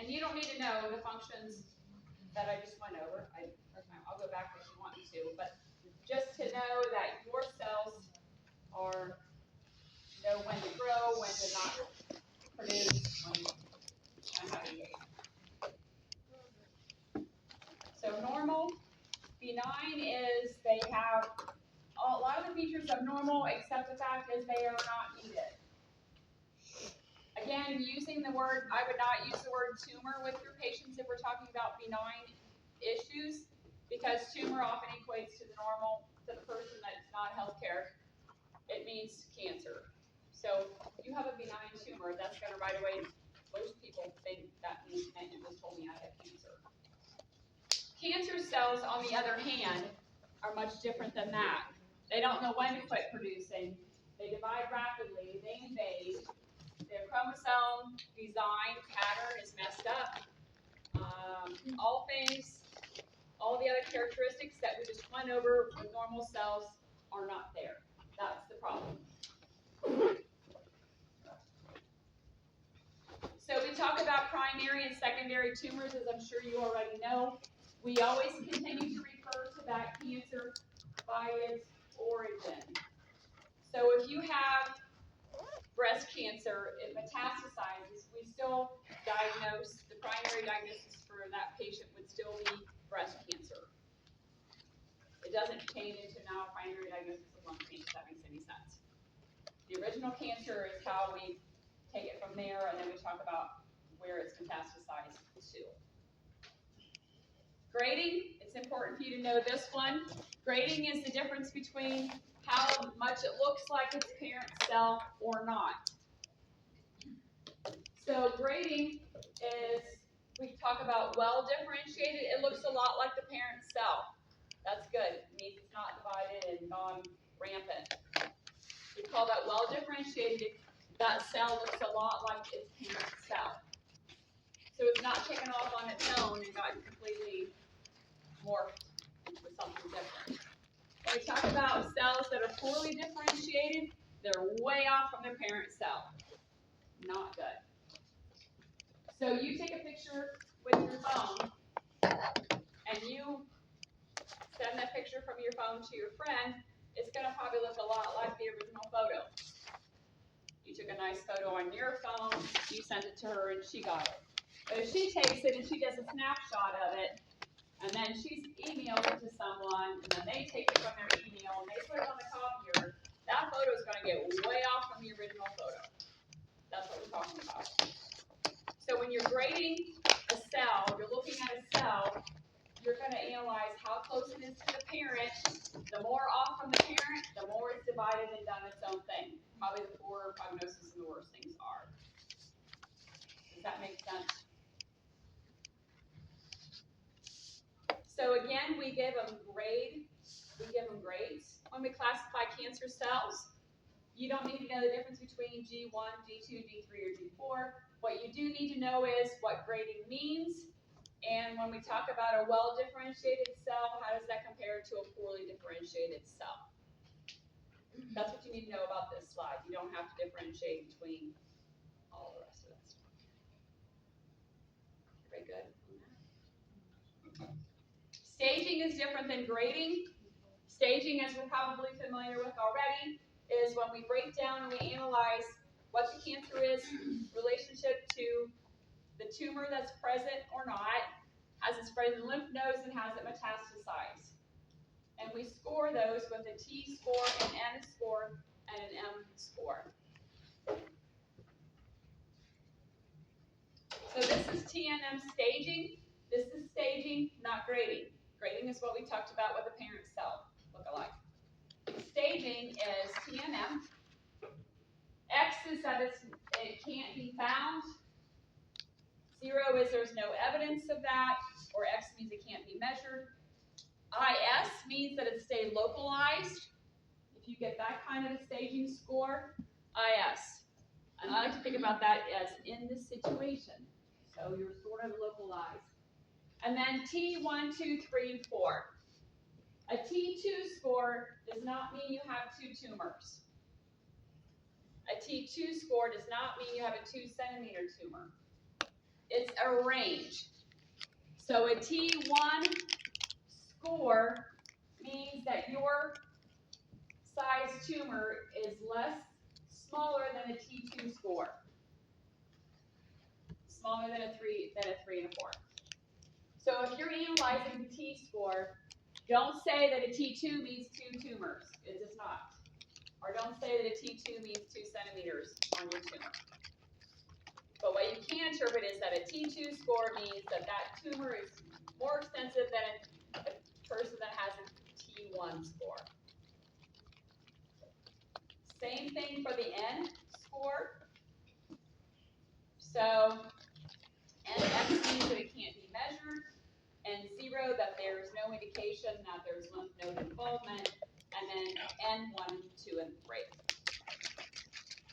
And you don't need to know the functions that I just went over. I'll go back if you want me to, but just to know that your cells know when to grow, when to not produce, and how to behave. So normal, benign is they have a lot of the features of normal, except the fact is they are not needed. Again, using the word, I would not use the word tumor with your patients if we're talking about benign issues, because tumor often equates to the normal, to the person that's not healthcare. It means cancer. So if you have a benign tumor, that's going to right away, most people think that means that you just told me I have cancer. Cancer cells, on the other hand, are much different than that. They don't know when to quit producing. They divide rapidly. They invade. Their chromosome design pattern is messed up. All the other characteristics that we just went over with normal cells are not there. That's the problem. So we talk about primary and secondary tumors, as I'm sure you already know. We always continue to refer to that cancer by its origin. So if you have breast cancer, it metastasizes, we still diagnose, the primary diagnosis for that patient would still be breast cancer. It doesn't change into now a primary diagnosis of lung cancer, if that makes any sense. The original cancer is how we take it from there, and then we talk about where it's metastasized to. Grading, it's important for you to know this one. Grading is the difference between how much it looks like its parent cell or not. So grading is, we talk about well differentiated, it looks a lot like the parent cell. That's good. It means it's not divided and gone rampant. We call that well differentiated. That cell looks a lot like its parent cell. So it's not taken off on its own and gotten completely morphed into something different. When we talk about cells that are poorly differentiated, they're way off from their parent cell. Not good. So you take a picture with your phone and you send that picture from your phone to your friend, it's going to probably look a lot like the original photo. You took a nice photo on your phone, you sent it to her, and she got it. But if she takes it and she does a snapshot of it, and then she's emailed it to someone, and then they take it from their email, and they put it on the copier, that photo is going to get way off from the original photo. That's what we're talking about. So when you're grading a cell, you're looking at a cell, you're going to analyze how close it is to the parent. The more off from the parent, the more it's divided and done its own thing. Probably the poorer prognosis and the worse things are. Does that make sense? So again, we give them grades when we classify cancer cells. You don't need to know the difference between G1, G2, G3, or G4. What you do need to know is what grading means. And when we talk about a well-differentiated cell, how does that compare to a poorly differentiated cell? That's what you need to know about this slide. You don't have to differentiate between all the rest of that stuff. Very good. Staging is different than grading. Staging, as we're probably familiar with already, is when we break down and we analyze what the cancer is, relationship to the tumor that's present or not, has it spread in the lymph nodes, and has it metastasized. And we score those with a T score, an N score, and an M score. So this is TNM staging. This is staging, not grading. Grading is what we talked about with the parent cell look-alike. Staging is TNM. X is that it can't be found. 0 is there's no evidence of that, or X means it can't be measured. IS means that it stayed localized. If you get that kind of a staging score, IS. And I like to think about that as in this situation. So you're sort of localized. And then T1, 2, 3, and 4. A T2 score does not mean you have 2 tumors. A T2 score does not mean you have a 2-centimeter tumor. It's a range. So a T1 score means that your size tumor is smaller than a T2 score. Smaller than a 3 and a 4. So if you're analyzing the T-score, don't say that a T2 means 2 tumors. It does not. Or don't say that a T2 means 2 centimeters on your tumor. But what you can interpret is that a T2 score means that that tumor is more extensive than a person that has a T1 score. Same thing for the N score. So NX means that it can't be measured. N0, that there is no indication that there's lymph node involvement. And then N1, 2, and 3.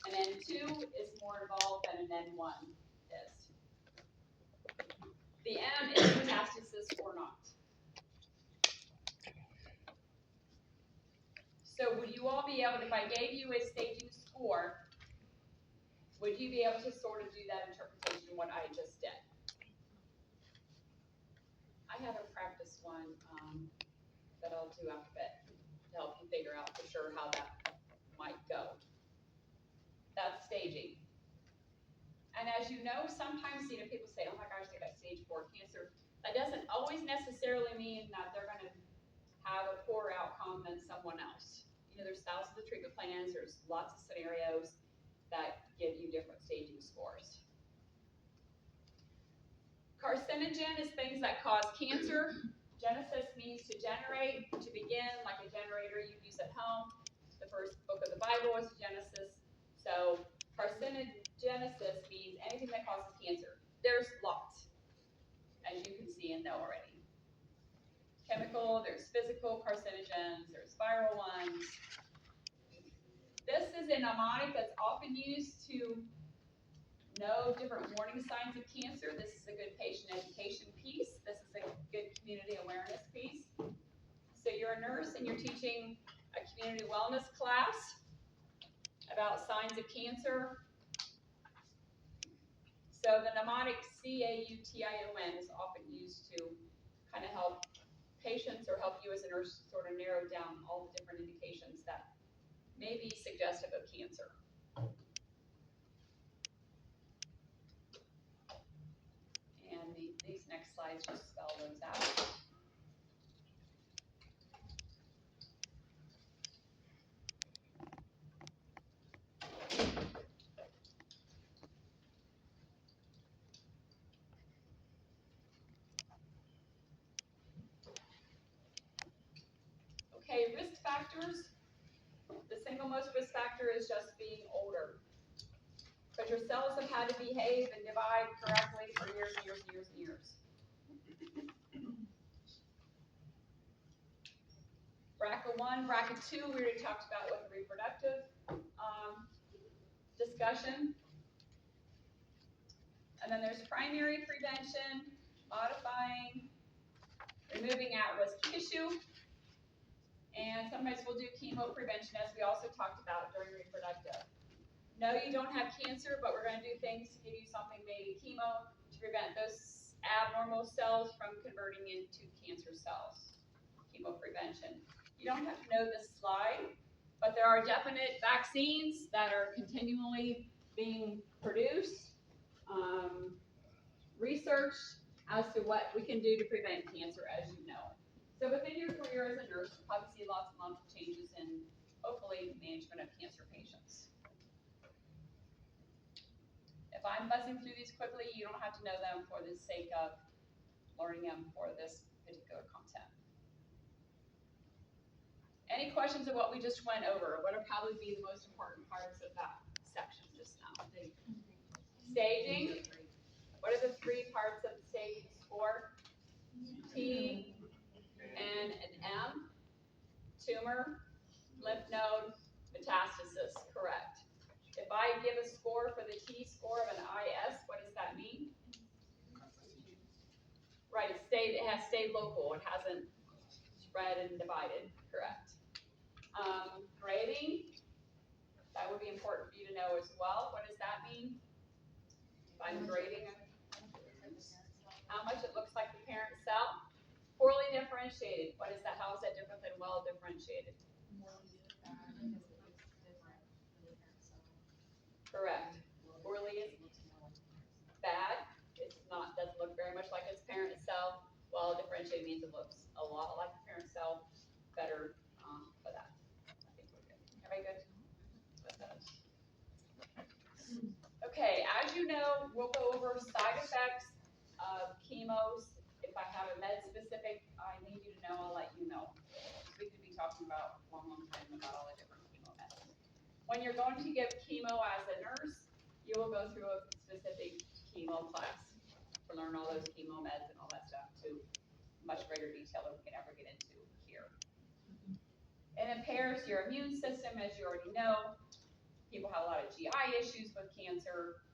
And N2 is more involved than an N1 is. The M is metastasis or not. So would you all be able to, if I gave you a staging score, would you be able to sort of do that interpretation, what I just did? I have a practice one that I'll do after bit to help you figure out for sure how that might go. That's staging. And as you know, sometimes people say, oh my gosh, they got stage 4 cancer. That doesn't always necessarily mean that they're going to have a poorer outcome than someone else. There's thousands of treatment plans, there's lots of scenarios that give you different staging scores. Carcinogen is things that cause cancer. Genesis means to generate, to begin, like a generator you use at home. The first book of the Bible is Genesis. So carcinogenesis means anything that causes cancer. There's lots, as you can see and know already. Chemical, there's physical carcinogens, there's viral ones. This is a mnemonic that's often used to know different warning signs of cancer. This is a good patient education piece. This is a good community awareness piece. So you're a nurse and you're teaching a community wellness class about signs of cancer. So the mnemonic CAUTION is often used to kind of help patients or help you as a nurse sort of narrow down all the different indications that may be suggestive of cancer. And these next slides just spell those out. Okay, risk factors. The single most risk factor is just being older. Because your cells have had to behave and divide correctly for years and years and years and years. BRCA1, BRCA2, we already talked about with the reproductive discussion. And then there's primary prevention, modifying, removing at-risk tissue. And sometimes we'll do chemo prevention, as we also talked about during reproductive. No, you don't have cancer, but we're going to do things to give you something, maybe chemo, to prevent those abnormal cells from converting into cancer cells. Chemo prevention. You don't have to know this slide, but there are definite vaccines that are continually being produced. Research as to what we can do to prevent cancer, as you know. So within your career as a nurse, you'll probably see lots and lots of changes in, hopefully, management of cancer patients. If I'm buzzing through these quickly, you don't have to know them for the sake of learning them for this particular content. Any questions of what we just went over? What would probably be the most important parts of that section just now? Staging. What are the 3 parts of the staging score? T, N, and M. Tumor, lymph node, metastasis. Correct. If I give a score for the T score of an IS, what does that mean? Right, it has stayed local. It hasn't spread and divided. Correct. Grading, that would be important for you to know as well. What does that mean? If I'm grading differentiated. What is that? How is that different than well differentiated? Correct. Poorly is bad. It's not, doesn't look very much like its parent cell. Well differentiated means it looks a lot like the parent cell. Better for that. I think we're good. Everybody good with those? Okay, as you know, we'll go over side effects of chemos. If I have a med specific I need you to know, I'll let you know. We could be talking about a long time about all the different chemo methods. When you're going to give chemo as a nurse, you will go through a specific chemo class to learn all those chemo meds and all that stuff to much greater detail than we can ever get into here. It impairs your immune system, as you already know. People have a lot of GI issues with cancer,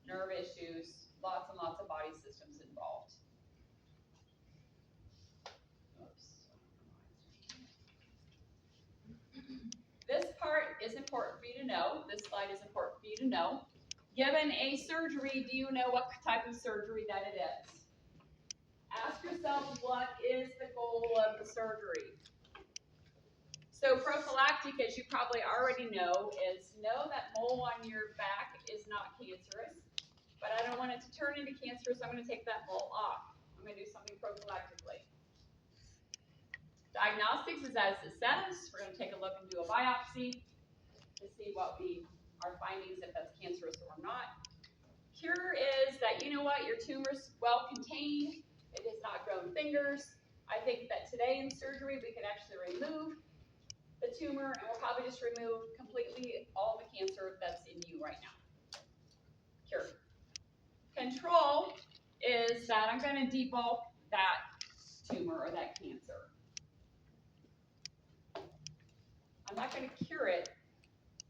nerve issues, lots and lots of body systems involved. Oops. This part is important for you to know. This slide is important for you to know. Given a surgery, do you know what type of surgery that it is? Ask yourself, what is the goal of the surgery? So prophylactic, as you probably already know that mole on your back is not cancerous, but I don't want it to turn into cancer, so I'm going to take that mole off. I'm going to do something prophylactically. Diagnostics is as it says. We're going to take a look and do a biopsy to see what our findings, if that's cancerous or not. Cure is that, you know what, your tumor's well contained. It has not grown fingers. I think that today in surgery we can actually remove the tumor and we'll probably just remove completely all the cancer that's in you right now. Cure. Control is that I'm going to debulk that tumor or that cancer. I'm not going to cure it.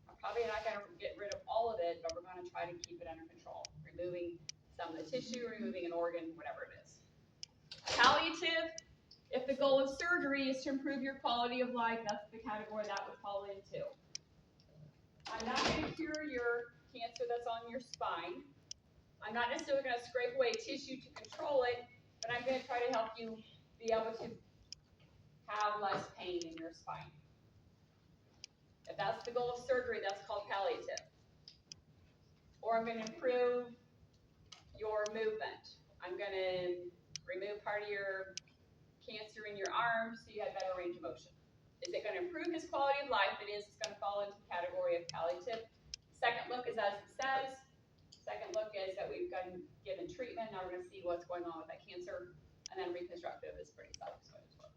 I'm probably not going to get rid of all of it, but we're going to try to keep it under control. Removing some of the tissue, removing an organ, whatever it is. Palliative, if the goal of surgery is to improve your quality of life, that's the category that would fall into. I'm not going to cure your cancer that's on your spine. I'm not necessarily going to scrape away tissue to control it, but I'm going to try to help you be able to have less pain in your spine. If that's the goal of surgery, that's called palliative. Or I'm going to improve your movement. I'm going to remove part of your cancer in your arm so you have better range of motion. Is it going to improve his quality of life? It is. It's going to fall into the category of palliative. Second look is as it says. Second look is that we've given treatment. Now we're going to see what's going on with that cancer. And then reconstructive is pretty self-explanatory.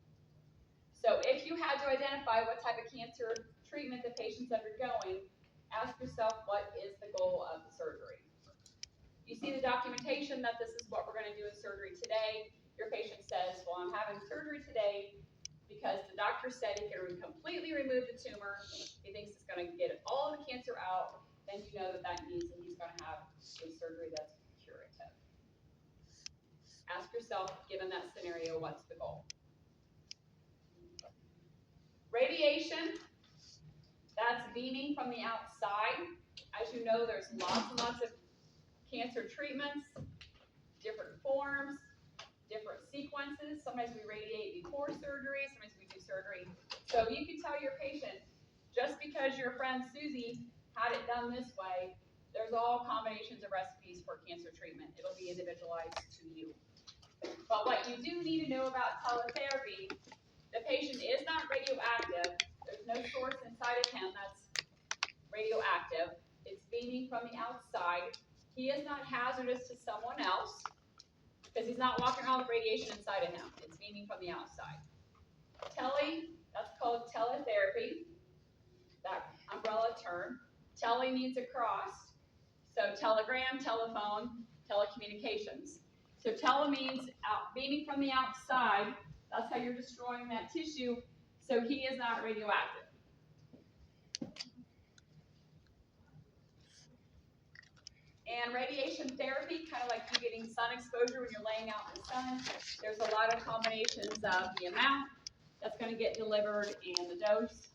So if you had to identify what type of cancer treatment the patient's undergoing, ask yourself, what is the goal of the surgery? You see the documentation that this is what we're going to do in surgery today. Your patient says, well, I'm having surgery today because the doctor said he can completely remove the tumor. He thinks it's going to get all the cancer out. Then you know that means that he's going to have a surgery that's curative. Ask yourself, given that scenario, what's the goal? Radiation, that's beaming from the outside. As you know, there's lots and lots of cancer treatments, different forms, different sequences. Sometimes we radiate before surgery, sometimes we do surgery. So you can tell your patient, just because your friend Susie had it done this way, there's all combinations of recipes for cancer treatment. It'll be individualized to you. But what you do need to know about teletherapy, the patient is not radioactive. There's no source inside of him that's radioactive. It's beaming from the outside. He is not hazardous to someone else because he's not walking around with radiation inside of him. It's beaming from the outside. Tele, that's called teletherapy, that umbrella term. Tele means across. So telegram, telephone, telecommunications. So tele means beaming from the outside. That's how you're destroying that tissue. So he is not radioactive. And radiation therapy, kind of like you getting sun exposure when you're laying out in the sun, there's a lot of combinations of the amount that's going to get delivered and the dose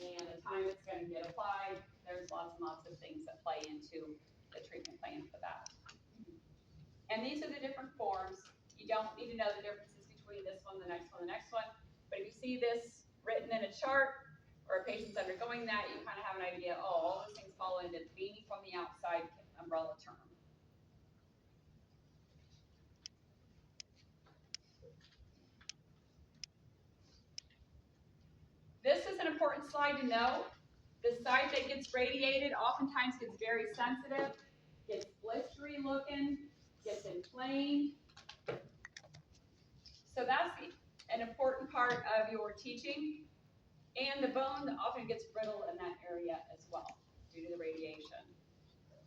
and the time it's going to get applied. There's lots and lots of things that play into the treatment plan for that. And these are the different forms. You don't need to know the differences between this one, the next one, the next one. But if you see this written in a chart, or a patient's undergoing that, you kind of have an idea, oh, all those things fall into being from the outside umbrella term. This is an important slide to know. The site that gets radiated oftentimes gets very sensitive, gets blistery looking, gets inflamed. So that's an important part of your teaching. And the bone often gets brittle in that area as well due to the radiation.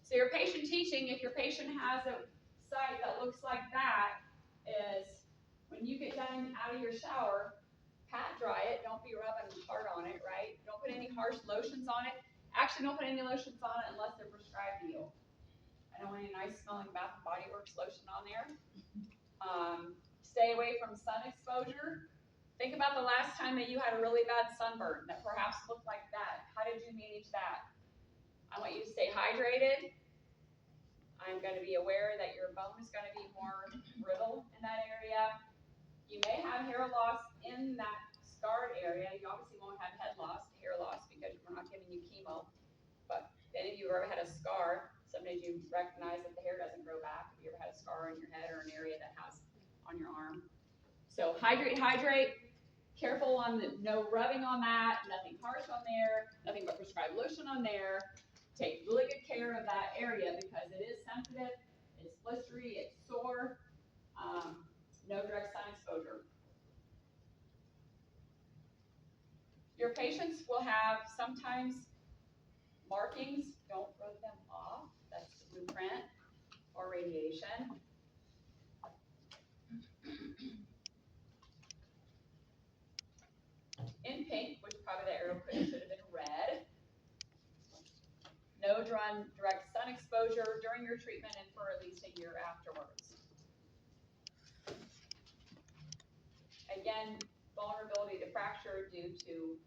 So your patient teaching, if your patient has a site that looks like that, is when you get done out of your shower, pat dry it. Don't be rubbing hard on it, right? Don't put any harsh lotions on it. Actually, don't put any lotions on it unless they're prescribed to you. I don't want any nice smelling Bath and Body Works lotion on there. Stay away from sun exposure. Think about the last time that you had a really bad sunburn that perhaps looked like that. How did you manage that? I want you to stay hydrated. I'm going to be aware that your bone is going to be more brittle in that area. You may have hair loss in that scarred area. You obviously won't have head loss, hair loss, because we're not giving you chemo. But if any of you have ever had a scar, sometimes you recognize that the hair doesn't grow back. Have you ever had a scar on your head or an area that has on your arm? So hydrate, hydrate. Careful on the no rubbing on that, nothing harsh on there, nothing but prescribed lotion on there. Take really good care of that area because it is sensitive, it's blistery, it's sore. No direct sun exposure. Your patients will have sometimes markings. Don't rub them off. That's the blueprint for radiation. In pink, which probably the arrow should have been red. No direct sun exposure during your treatment and for at least a year afterwards. Again, vulnerability to fracture due to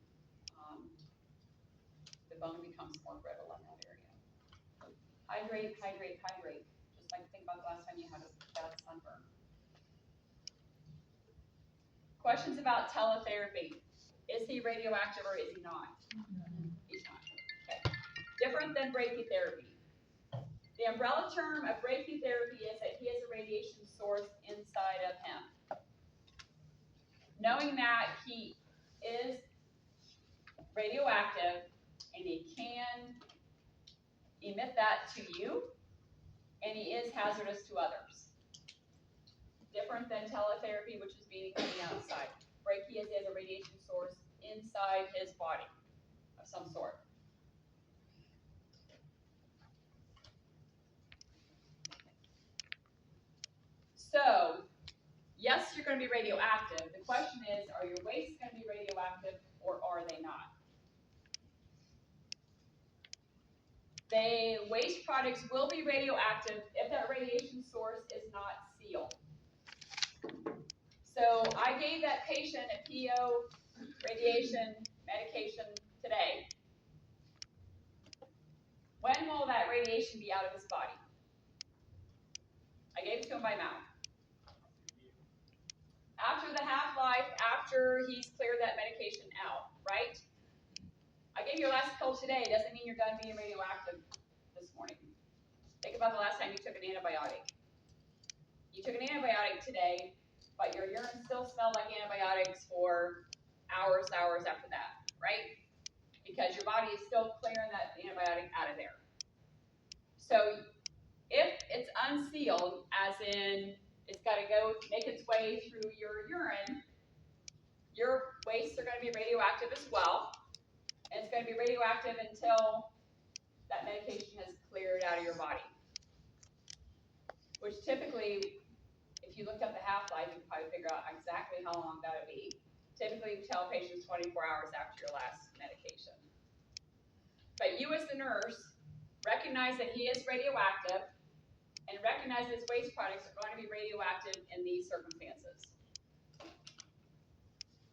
the bone becomes more brittle in that area. Hydrate, hydrate, hydrate. Just like think about the last time you had a bad sunburn. Questions about teletherapy. Is he radioactive or is he not? He's not. Okay. Different than brachytherapy. The umbrella term of brachytherapy is that he has a radiation source inside of him. Knowing that he is radioactive and he can emit that to you, and he is hazardous to others. Different than teletherapy, which is being from the outside. Brachy is a radiation source inside his body of some sort. So, yes, you're going to be radioactive. The question is, are your wastes going to be radioactive or are they not? The waste products will be radioactive if that radiation source is not sealed. So I gave that patient a PO radiation medication today. When will that radiation be out of his body? I gave it to him by mouth. After the half-life, after he's cleared that medication out, right? I gave you your last pill today. Doesn't mean you're done being radioactive this morning. Think about the last time you took an antibiotic. You took an antibiotic today, but your urine still smelled like antibiotics for hours after that, right? Because your body is still clearing that antibiotic out of there. So if it's unsealed, as in it's got to go make its way through your urine, your wastes are going to be radioactive as well. And it's going to be radioactive until that medication has cleared out of your body. Which typically, if you looked up the half-life, you can probably figure out exactly how long that would be. Typically, we tell patients 24 hours after your last medication. But you as the nurse, recognize that he is radioactive and recognize that his waste products are going to be radioactive in these circumstances.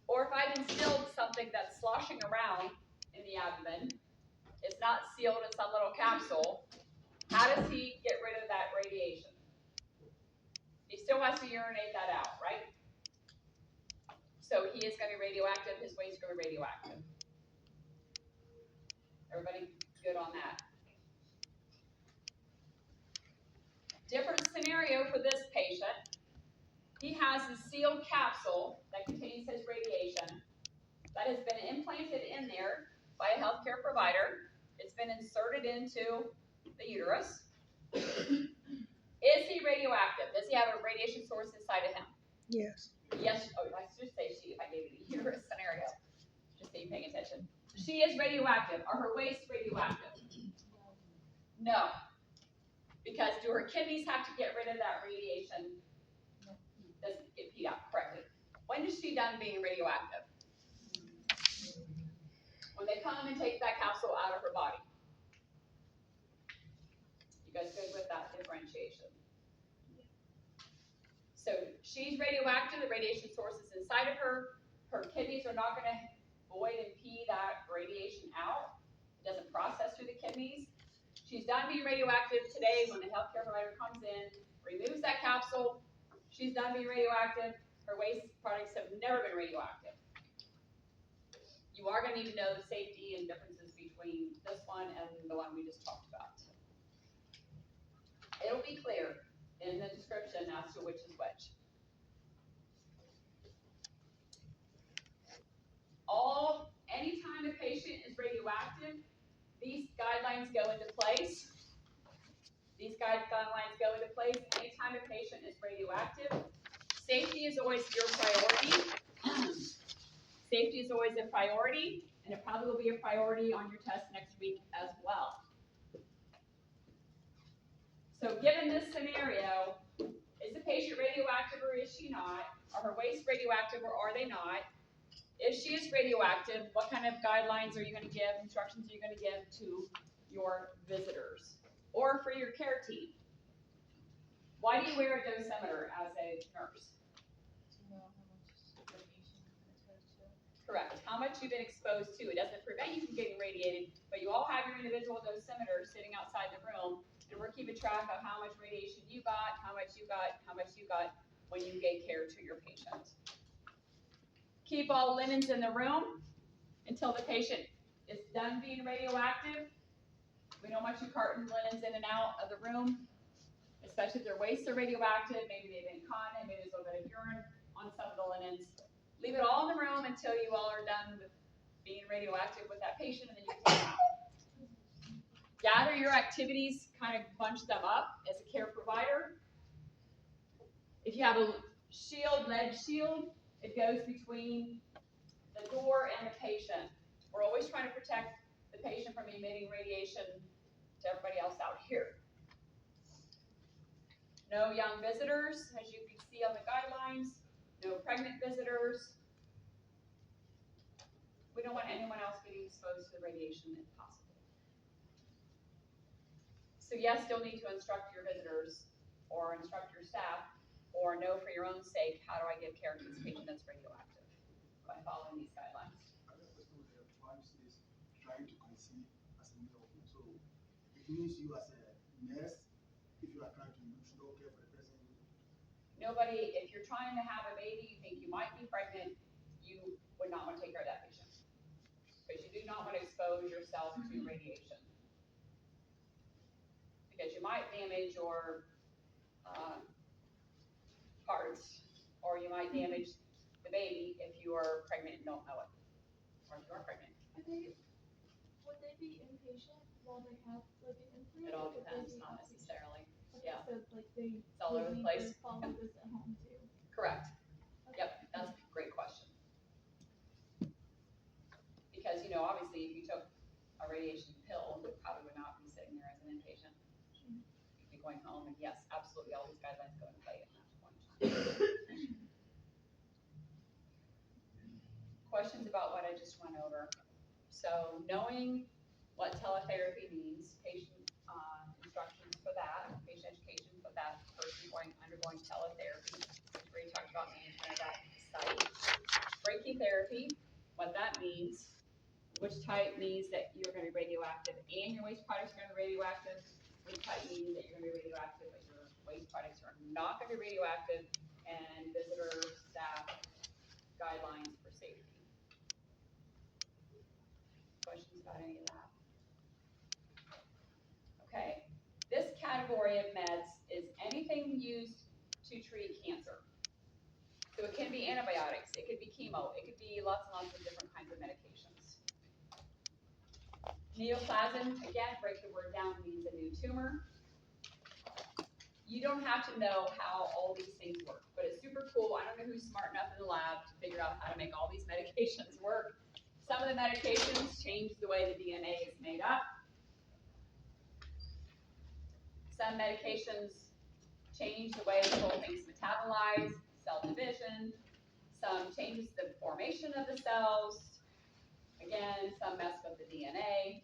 Or if I've instilled something that's sloshing around in the abdomen, it's not sealed in some little capsule, how does he get rid of that radiation? He still has to urinate that out, right? So he is going to be radioactive. His waste is going to be radioactive. Everybody good on that? Different scenario for this patient. He has a sealed capsule that contains his radiation that has been implanted in there by a healthcare provider. It's been inserted into the uterus. Is he radioactive? Does he have a radiation source inside of him? Yes. Yes. Oh, I should say she if I gave you the uterus scenario. Just so you're paying attention. She is radioactive. Are her wastes radioactive? No. Because do her kidneys have to get rid of that radiation? Doesn't get peed out correctly. When is she done being radioactive? When they come and take that capsule out of her body. You guys good with that differentiation? So she's radioactive, the radiation source is inside of her. Her kidneys are not going to void and pee that radiation out. It doesn't process through the kidneys. She's done being radioactive today when the healthcare provider comes in, removes that capsule. She's done being radioactive. Her waste products have never been radioactive. You are going to need to know the safety and differences between this one and the one we just talked about. It'll be clear in the description as to which is which. Anytime a patient is radioactive, these guidelines go into place. These guidelines go into place anytime a patient is radioactive. Safety is always your priority. Safety is always a priority, and it probably will be a priority on your test next week as well. So given this scenario, is the patient radioactive or is she not? Are her wastes radioactive or are they not? If she is radioactive, what kind of guidelines are you going to give, instructions are you going to give to your visitors or for your care team? Why do you wear a dosimeter as a nurse? To know how much radiation you've been exposed to. Correct. How much you've been exposed to. It doesn't prevent you from getting radiated, but you all have your individual dosimeter sitting outside the room, and we're keeping track of how much radiation you got, how much you got, how much you got when you gave care to your patient. Keep all linens in the room until the patient is done being radioactive. We don't want you carting linens in and out of the room, especially if their wastes are radioactive. Maybe they've been incontinent, maybe there's a little bit of urine on some of the linens. Leave it all in the room until you all are done with being radioactive with that patient, and then you can take them out. Gather your activities, kind of bunch them up as a care provider. If you have a shield, lead shield, it goes between the door and the patient. We're always trying to protect the patient from emitting radiation to everybody else out here. No young visitors, as you can see on the guidelines. No pregnant visitors. We don't want anyone else getting exposed to the radiation if possible. So yes, you'll need to instruct your visitors or instruct your staff or know for your own sake, how do I give care to this patient that's radioactive by following these guidelines. Wife is trying to conceive as a male. So it means you as a nurse, if you are trying to use no care for the person. Nobody, if you're trying to have a baby, you think you might be pregnant, you would not want to take care of that patient. Because you do not want to expose yourself to radiation. Because you might damage your parts, or you might damage the baby if you are pregnant and don't know it. Or if you are pregnant. Would they be inpatient while they have like an implant? It all depends, not necessarily. Okay, Yeah. so like they It's all over the need place. to follow this at home too. Correct. Okay. Yep, that's a great question. Because, you know, obviously if you took a radiation pill, you probably would not be sitting there as an inpatient. You'd be going home, and yes, absolutely, all these guidelines go into play at that point. Questions about what I just went over. So knowing what teletherapy means, patient instructions for that, patient education for that person undergoing teletherapy. We already talked about management of that site. Brachytherapy, what that means, which type means that you're going to be radioactive and your waste products are going to be radioactive, which type means that you're going to be radioactive but your waste products are not going to be radioactive, and visitor staff guidelines Got any of that? Okay, this category of meds is anything used to treat cancer. So it can be antibiotics, it could be chemo, it could be lots and lots of different kinds of medications. Neoplasm, again, break the word down, means a new tumor. You don't have to know how all these things work, but it's super cool. I don't know who's smart enough in the lab to figure out how to make all these medications work. Some of the medications change the way the DNA is made up. Some medications change the way the whole thing's metabolized, cell division. Some changes the formation of the cells. Again, some mess with the DNA.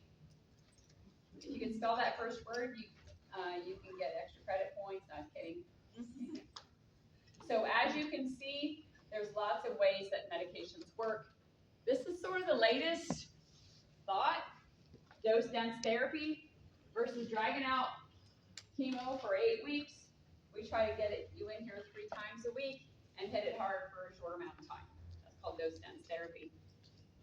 If you can spell that first word, you can get extra credit points. No, I'm kidding. So as you can see, there's lots of ways that medications work. This is sort of the latest thought, dose-dense therapy versus dragging out chemo for 8 weeks. We try to get you in here 3 times a week and hit it hard for a short amount of time. That's called dose-dense therapy.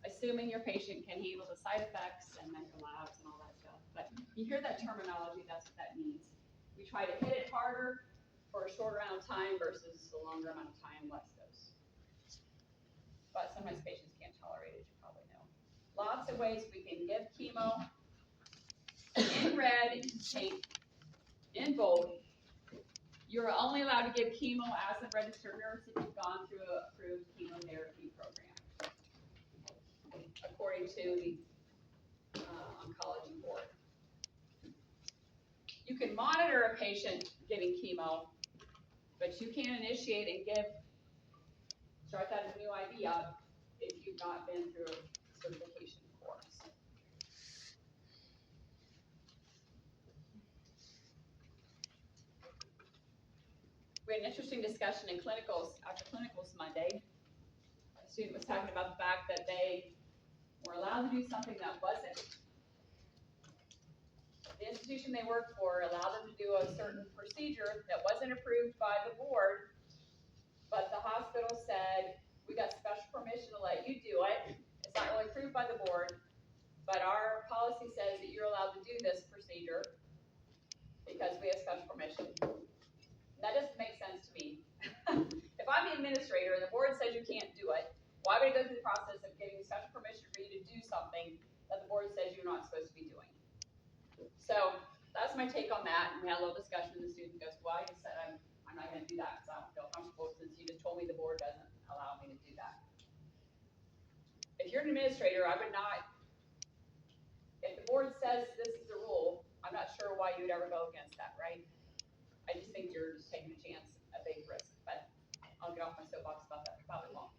Assuming your patient can handle the side effects and medical labs and all that stuff. But you hear that terminology, that's what that means. We try to hit it harder for a short amount of time versus a longer amount of time, less dose. But sometimes patients can't tolerate it, as you probably know. Lots of ways we can give chemo. In red, in pink, in bold. You're only allowed to give chemo as a registered nurse if you've gone through an approved chemotherapy program, according to the Oncology board. You can monitor a patient giving chemo, but you can't initiate and start that new ID up if you've not been through a certification course. We had an interesting discussion in clinicals, after clinicals Monday. A student was talking about the fact that they were allowed to do something that wasn't. The institution they worked for allowed them to do a certain procedure that wasn't approved by the board, but the hospital said, we got special permission to let you do it. It's not really approved by the board, but our policy says that you're allowed to do this procedure because we have special permission. That doesn't make sense to me. If I'm the administrator and the board says you can't do it, why would I go through the process of getting special permission for you to do something that the board says you're not supposed to be doing? So that's my take on that. And we had a little discussion, and the student goes, well, I just said I'm not going to do that because I don't feel comfortable since you just told me the board doesn't allow me to do that. If you're an administrator, I would not, if the board says this is the rule, I'm not sure why you would ever go against that, right? I just think you're just taking a chance, a big risk, but I'll get off my soapbox about that, probably won't.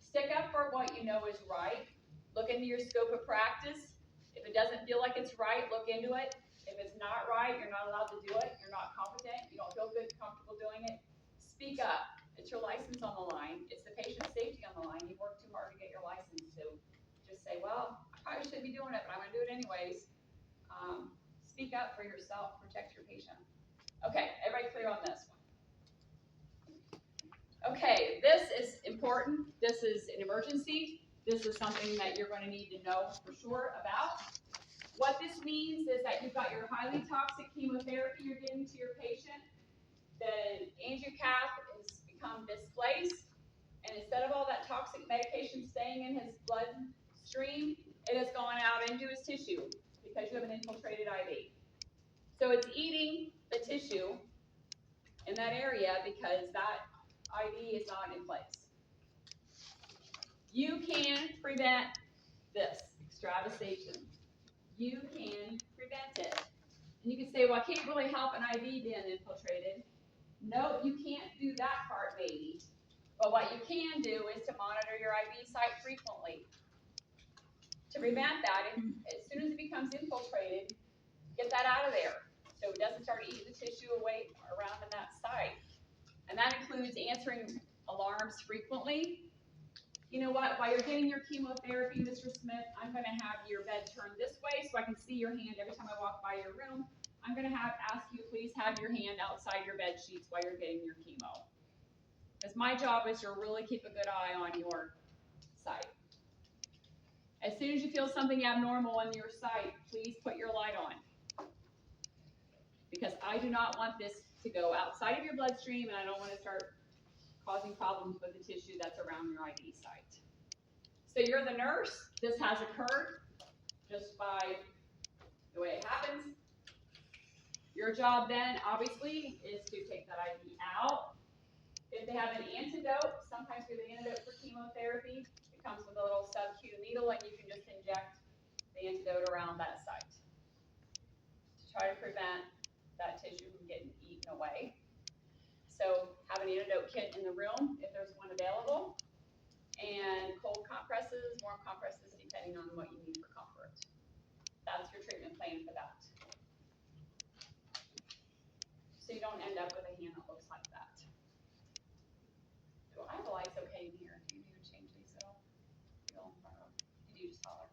Stick up for what you know is right. Look into your scope of practice. If it doesn't feel like it's right, look into it. If it's not right, you're not allowed to do it. You're not competent. You don't feel good, comfortable doing it. Speak up. It's your license on the line. It's the patient's safety on the line. You worked too hard to get your license, so just say, well, I probably shouldn't be doing it, but I'm going to do it anyways. Speak up for yourself. Protect your patient. Okay, everybody clear on this one? Okay, this is important. This is an emergency. This is something that you're going to need to know for sure about. What this means is that you've got your highly toxic chemotherapy you're giving to your patient. The angiocath has become displaced, and instead of all that toxic medication staying in his bloodstream, it has gone out into his tissue because you have an infiltrated IV. So it's eating the tissue in that area because that IV is not in place. You can prevent this extravasation. You can prevent it. And you can say, well, I can't really help an IV being infiltrated. No, you can't do that part, maybe. But what you can do is to monitor your IV site frequently. To prevent that, as soon as it becomes infiltrated, get that out of there so it doesn't start eating the tissue away around in that site. And that includes answering alarms frequently. You know what, while you're getting your chemotherapy, Mr. Smith, I'm going to have your bed turned this way so I can see your hand every time I walk by your room. I'm going to ask you to please have your hand outside your bed sheets while you're getting your chemo. Because my job is to really keep a good eye on your site. As soon as you feel something abnormal on your site, please put your light on. Because I do not want this to go outside of your bloodstream, and I don't want to start causing problems with the tissue that's around your IV site. So you're the nurse. This has occurred just by the way it happens. Your job then, obviously, is to take that IV out. If they have an antidote, sometimes we have an antidote for chemotherapy. It comes with a little sub-Q needle, and you can just inject the antidote around that site to try to prevent that tissue from getting eaten away. So have an antidote kit in the room if there's one available, and cold compresses, warm compresses, depending on what you need for comfort. That's your treatment plan for that. So you don't end up with a hand that looks like that. Do I have the lights okay in here? Do you need to change these at all? You just holler.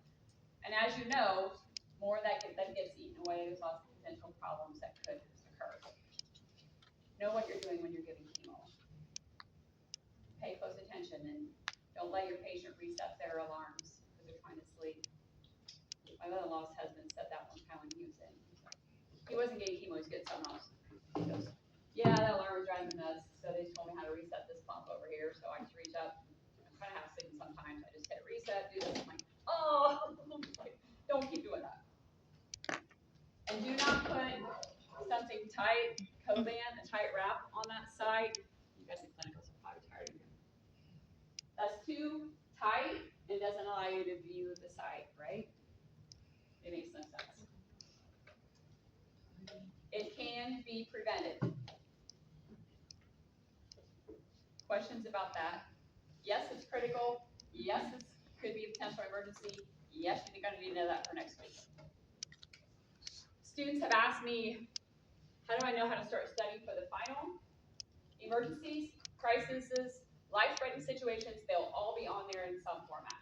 And as you know, more that gets eaten away, there's lots of potential problems that could occur. Know what you're doing when you're giving chemo. Pay close attention and don't let your patient reset their alarms because they're trying to sleep. My mother-in-law's husband said that one time when he was in. He wasn't getting chemo, he was getting something else. He goes, yeah, that alarm was driving me nuts, so they told me how to reset this pump over here, so I just reach up. I'm kind of half sleeping sometimes. I just hit reset, do this. I'm like, oh, don't keep doing that. And do not put something tight, Coban, a tight wrap on that side. You guys in clinicals are probably tired of me. That's too tight and doesn't allow you to view the site, right? It makes no sense. It can be prevented. Questions about that? Yes, it's critical. Yes, it could be a potential emergency. Yes, you're going to need to know that for next week. Students have asked me, how do I know how to start studying for the final? Emergencies, crises, life-threatening situations, they'll all be on there in some format.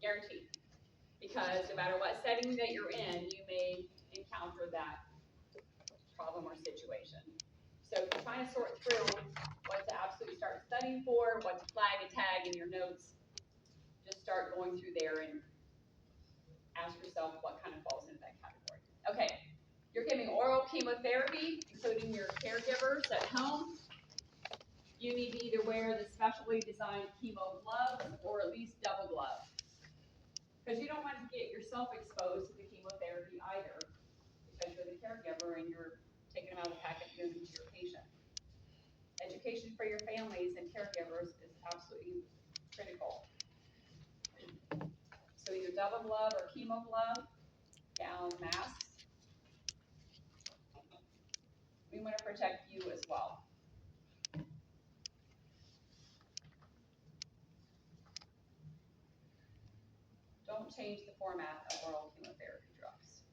Guaranteed. Because no matter what setting that you're in, you may encounter that problem or situation. So if you're trying to sort through what to absolutely start studying for, what to flag and tag in your notes, just start going through there and ask yourself what kind of falls into that category. Okay, you're giving oral chemotherapy, including your caregivers at home. You need to either wear the specially designed chemo gloves or at least double gloves. Because you don't want to get yourself exposed to the chemotherapy either, because you're the caregiver and you're taking them out of the packet and giving them to your patient. Education for your families and caregivers is absolutely critical. So either double glove or chemo glove, gown, masks. We want to protect you as well. Don't change the format of oral chemotherapy drugs.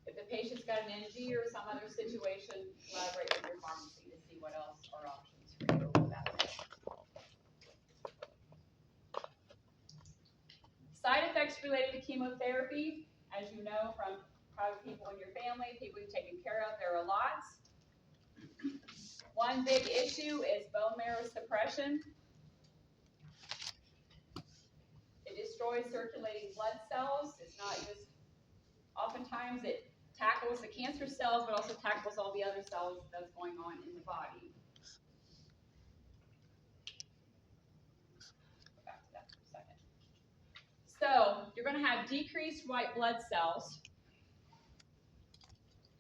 If the patient's got an NG or some other situation, collaborate with your pharmacy to see what else are options for you with that. Side effects related to chemotherapy, as you know from probably people in your family, people you've taken care of, there are lots. One big issue is bone marrow suppression. It destroys circulating blood cells. It's not just, oftentimes it tackles the cancer cells, but also tackles all the other cells that's going on in the body. Go back to that for a second. So you're going to have decreased white blood cells,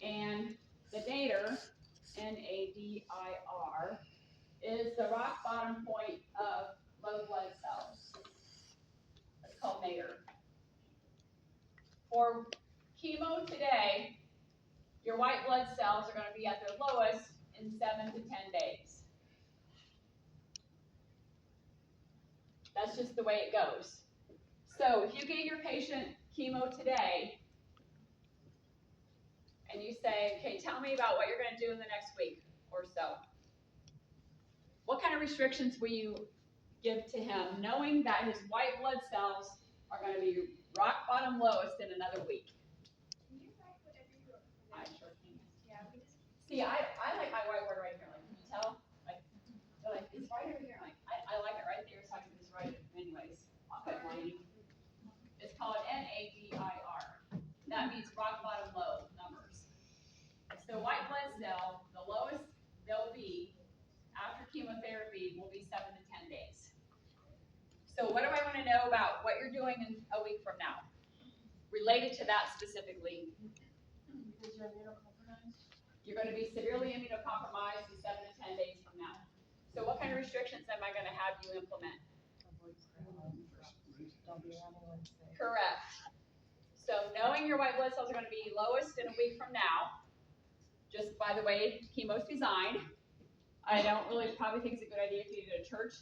and the nadir, N-A-D-I-R, is the rock bottom point of low blood cells. It's called nadir. For chemo today, your white blood cells are going to be at their lowest in 7 to 10 days. That's just the way it goes. So if you give your patient chemo today, and you say, okay, tell me about what you're going to do in the next week or so. What kind of restrictions will you give to him, knowing that his white blood cells are going to be rock bottom lowest in another week? Can you write whatever you wrote? I sure can. Yeah, we just. See, I like my whiteboard right here. Like, can you tell? Like, they're like, it's right over here. Like, I like it right there, so I can just write it So what do I want to know about what you're doing in a week from now? Related to that specifically. Because you're immunocompromised. You're going to be severely immunocompromised in 7 to 10 days from now. So what kind of restrictions am I going to have you implement? Correct. So knowing your white blood cells are going to be lowest in a week from now, just by the way chemo's designed, I don't really probably think it's a good idea for you to go to church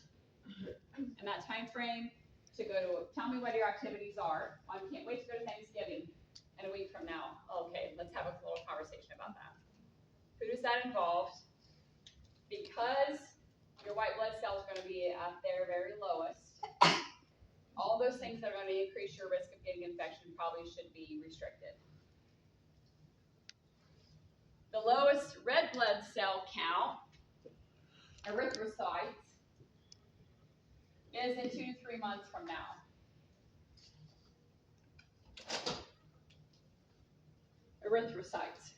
in that time frame, to go to, tell me what your activities are. I can't wait to go to Thanksgiving in a week from now. Okay, let's have a little conversation about that. Who does that involve? Because your white blood cells are going to be at their very lowest, all those things that are going to increase your risk of getting infection probably should be restricted. The lowest red blood cell count, erythrocytes, is in 2 to 3 months from now. Erythrocytes.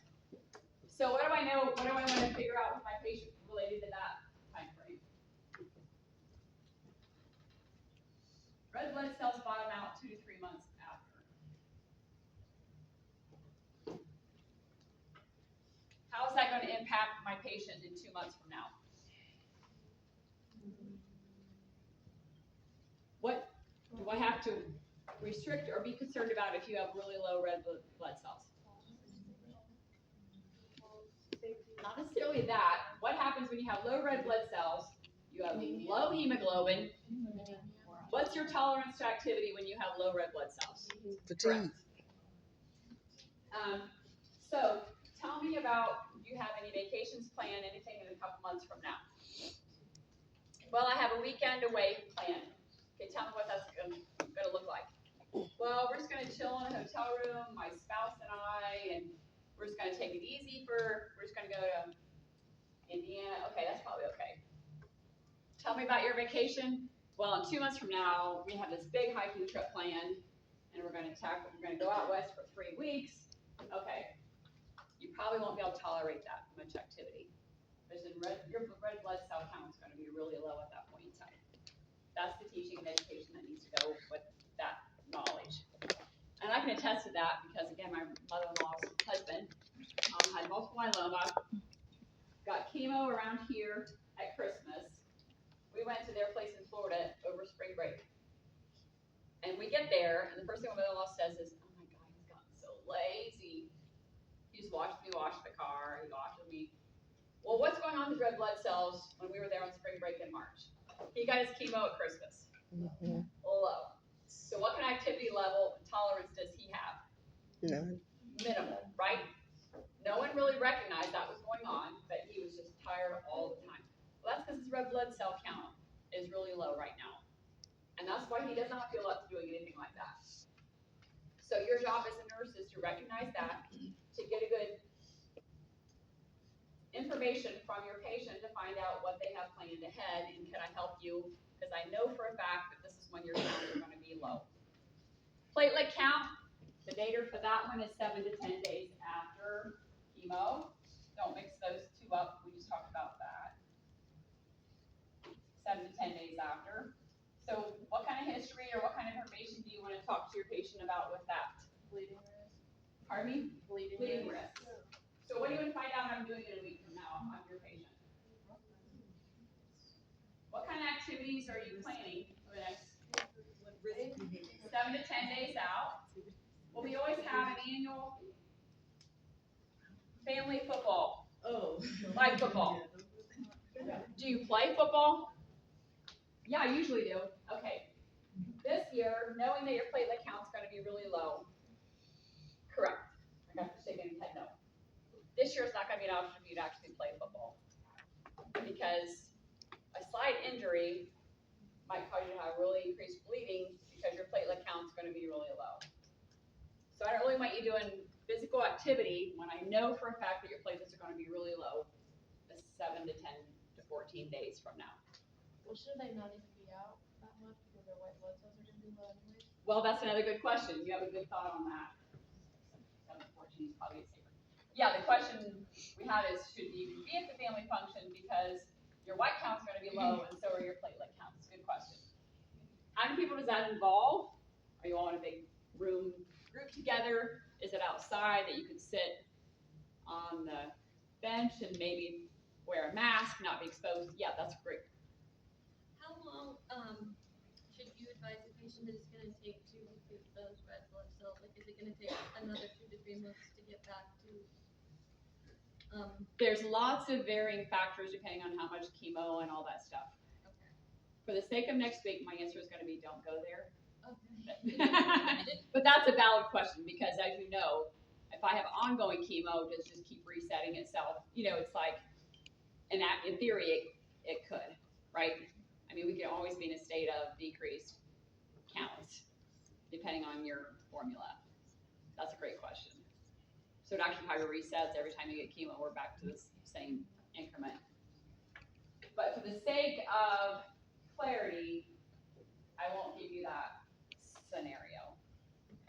So what do I know? What do I want to figure out with my patient related to that time frame? Red blood cells bottom out 2 to 3 months after. How is that going to impact my patient in 2 months from now? What do I have to restrict or be concerned about if you have really low red blood cells? Not necessarily that. What happens when you have low red blood cells? You have low hemoglobin. What's your tolerance to activity when you have low red blood cells? Fatigue. So tell me about, do you have any vacations planned, anything in a couple months from now? Well, I have a weekend away planned. Okay, tell me what that's going to look like. Well, we're just going to chill in a hotel room, my spouse and I, and we're just going to take it easy we're just going to go to Indiana. Okay, that's probably okay. Tell me about your vacation. Well, in 2 months from now, we have this big hiking trip planned, and we're going to go out west for 3 weeks. Okay, you probably won't be able to tolerate that much activity. Because your red blood cell count is going to be really low at that point in time. That's the teaching and education that needs to go with that knowledge. And I can attest to that because, again, my mother-in-law's husband had multiple myeloma, got chemo around here at Christmas. We went to their place in Florida over spring break. And we get there, and the first thing my mother-in-law says is, oh my God, he's gotten so lazy. He just watched me wash the car, he watched me. Well, what's going on with red blood cells when we were there on spring break in March? He got his chemo at Christmas. Low. So what kind of activity level and tolerance does he have? None. Minimal, right? No one really recognized that was going on, but he was just tired all the time. Well, that's because his red blood cell count is really low right now. And that's why he does not feel up to doing anything like that. So your job as a nurse is to recognize that, to get a good information from your patient to find out what they have planned ahead, and can I help you? Because I know for a fact that this is when your counts are going to be low. Platelet count, the data for that one is 7 to 10 days after chemo. Don't mix those two up, we just talked about that. 7 to 10 days after. So what kind of history or what kind of information do you want to talk to your patient about with that? Bleeding risk. Pardon me? Bleeding risk. So what do you want to find out I'm doing in a week from now on your patient? What kind of activities are you planning for the next 7 to 10 days out? Well, we always have an annual family football. Oh. Like football. Do you play football? Yeah, I usually do. Okay. This year, knowing that your platelet count is going to be really low. Correct. I got to shake in head no. This year it's not going to be an option for you to actually play football. Because a slight injury might cause you to have really increased bleeding because your platelet count is going to be really low. So I don't really want you doing physical activity when I know for a fact that your platelets are going to be really low 7 to 10 to 14 days from now. Well, should they not even be out that much because their white blood cells are going to be low anyway? Well, that's another good question. You have a good thought on that. 7 to 14 is probably safer. Yeah, the question we had is, should you be at the family function because your white count's going to be low and so are your platelet counts? Good question. How many people does that involve? Are you all in a big room group together? Is it outside that you can sit on the bench and maybe wear a mask, not be exposed? Yeah, that's great. How long should you advise the patient that it's going to take to recoup those red blood cells? Like, is it going to take another 2 to 3 months to get back to? There's lots of varying factors depending on how much chemo and all that stuff. Okay. For the sake of next week, my answer is going to be don't go there. Okay. But that's a valid question because, as you know, if I have ongoing chemo, does just keep resetting itself? You know, it's like, in theory, it could, right? I mean, we can always be in a state of decreased counts depending on your formula. That's a great question. So it actually probably resets every time you get chemo. We're back to the same increment. But for the sake of clarity, I won't give you that scenario.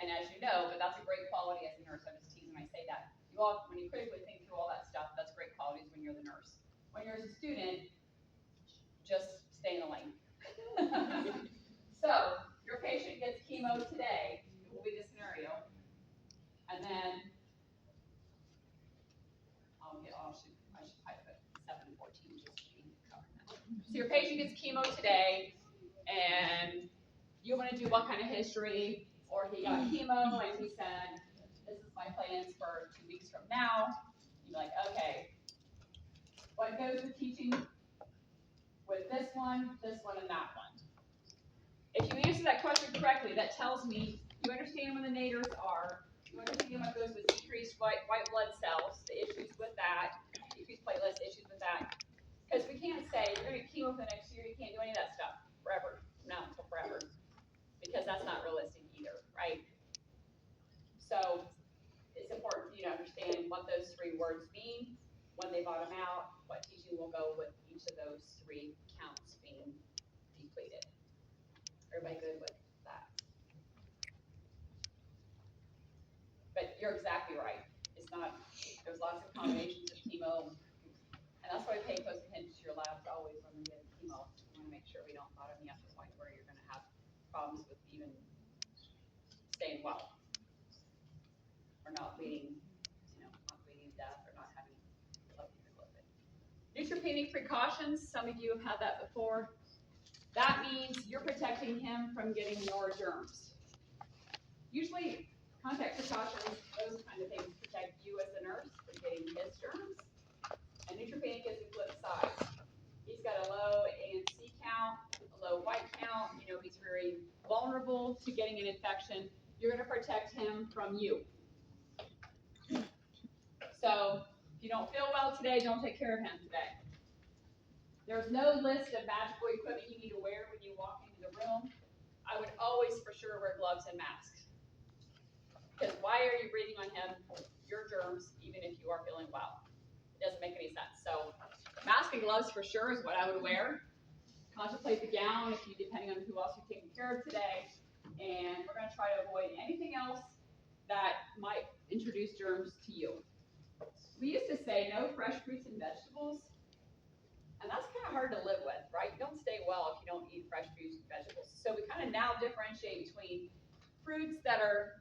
And as you know, but that's a great quality as a nurse. I'm just teasing when I say that. You all, when you critically think through all that stuff, that's great qualities when you're the nurse. When you're as a student, just stay in the lane. So your patient gets chemo today. It will be the scenario. And then I should probably put 7 and 14 just to cover that. So your patient gets chemo today, and you want to do what kind of history? Or he got chemo and he said, this is my plans for 2 weeks from now. You're like, okay, what goes with teaching with this one, and that one? If you answer that question correctly, that tells me you understand when the naders are, you understand what goes with decreased white blood cells, the issues with that, decreased platelets, issues with that. Because we can't say, you're going to get chemo for the next year, you can't do any of that stuff forever, not until forever. Because that's not realistic either, right? So it's important for you to understand what those 3 words mean, when they bottom out, what teaching will go with each of those 3 counts being depleted. Everybody good with that? But you're exactly right. It's not, there's lots of combinations of chemo, and that's why I pay close attention to your labs always when we're getting chemo. We want to make sure we don't bottom you up to the point where you're going to have problems with even staying well, or not bleeding, not bleeding to death, or not having low hemoglobin. Neutropenic precautions, some of you have had that before. That means you're protecting him from getting your germs. Usually, contact precautions, those kind of things protect you as a nurse from getting his germs. And neutropenic is the flip side. He's got a low ANC count, a low white count. He's very vulnerable to getting an infection. You're going to protect him from you. So if you don't feel well today, don't take care of him today. There's no list of magical equipment you need to wear when you walk into the room. I would always for sure wear gloves and masks. Because why are you breathing on him, your germs, even if you are feeling well? It doesn't make any sense. So mask and gloves for sure is what I would wear. Contemplate the gown if you, depending on who else you're taking care of today. And we're going to try to avoid anything else that might introduce germs to you. We used to say no fresh fruits and vegetables. And that's kind of hard to live with, right? You don't stay well if you don't eat fresh fruits and vegetables. So we kind of now differentiate between fruits that are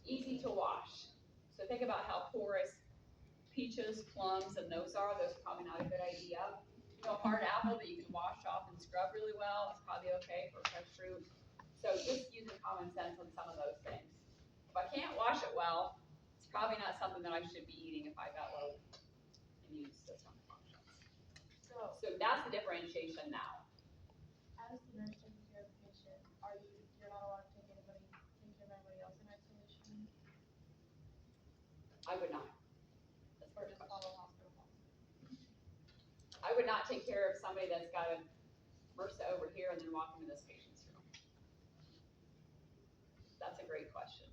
easy to wash. So think about how porous peaches, plums, and those are. Those are probably not a good idea. A hard apple that you can wash off and scrub really well is probably okay for fresh fruit. So just using common sense on some of those things. If I can't wash it well, it's probably not something that I should be eating if I got low immune system functions. So that's the differentiation now. As the nurse taking care of the patient, you're not allowed to take care of anybody else in isolation? I would not. That's Or first just question. follow hospital policy? I would not take care of somebody that's got a MRSA over here and then walk into this patient's room. That's a great question.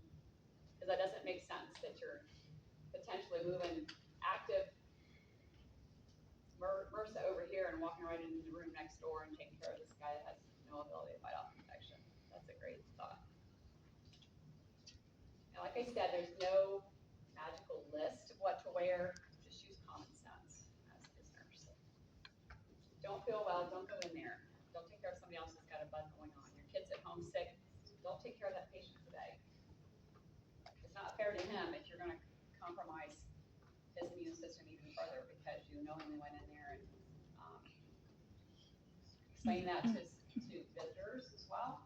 Because that doesn't make sense that you're potentially moving active MRSA over here and walking right into the room next door and taking care of this guy that has no ability to fight off infection. That's a great thought. And like I said, there's no magical list of what to wear. Just use common sense as his nurse. Don't feel well, don't go in there. Don't take care of somebody else who's got a red blood going on. Your kid's at home sick, don't take care of that patient today. It's not fair to him if you're gonna compromise his immune system even further because you knowingly went in there and, explain that to visitors as well.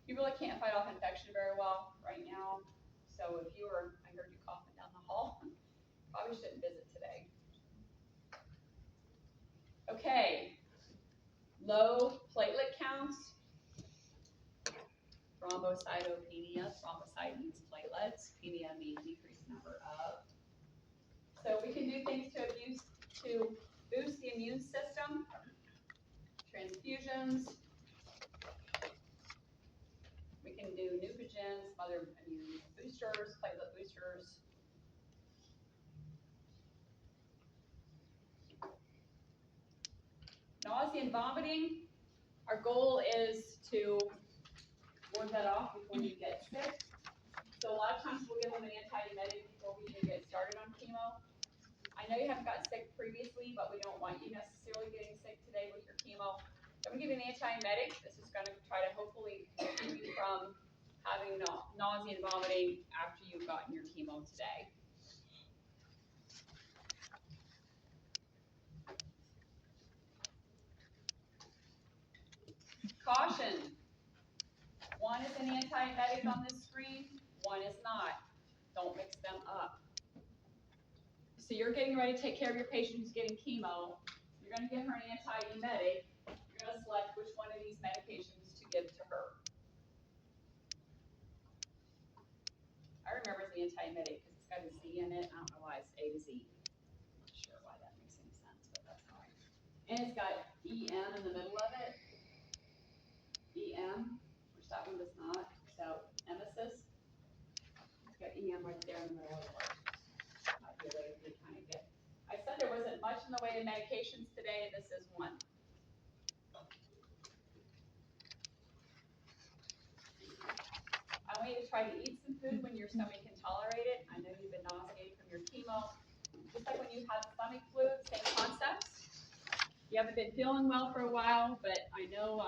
You really can't fight off infection very well right now, so if you were, I heard you coughing down the hall, probably shouldn't visit today. Okay, low platelet counts, thrombocytopenia, thrombocyte means platelets, penia means decreased number of. So we can do things to boost the immune system, transfusions. We can do nucogens, other immune boosters, platelet boosters. Nausea and vomiting, our goal is to ward that off before you get sick. So a lot of times we'll give them an antiemetic before we even get started on chemo. I know you haven't gotten sick previously, but we don't want you necessarily getting sick today with your chemo. I'm gonna give you an antiemetic. This is gonna try to hopefully keep you from having nausea and vomiting after you've gotten your chemo today. Caution. One is an antiemetic on this screen, one is not. Don't mix them up. So you're getting ready to take care of your patient who's getting chemo. You're gonna give her an antiemetic. You're gonna select which one of these medications to give to her. I remember the antiemetic because it's got a Z in it. I don't know why it's A to Z. I'm not sure why that makes any sense, but that's all right. And it's got EM in the middle of it. EM, which that one does not. So emesis. It's got EM right there in the middle of it. Might be a way to kind of get. I said there wasn't much in the way of medications today, and this is one. I want you to try to eat some food when your stomach can tolerate it. I know you've been nauseated from your chemo. Just like when you had stomach flu, same concepts. You haven't been feeling well for a while, but I know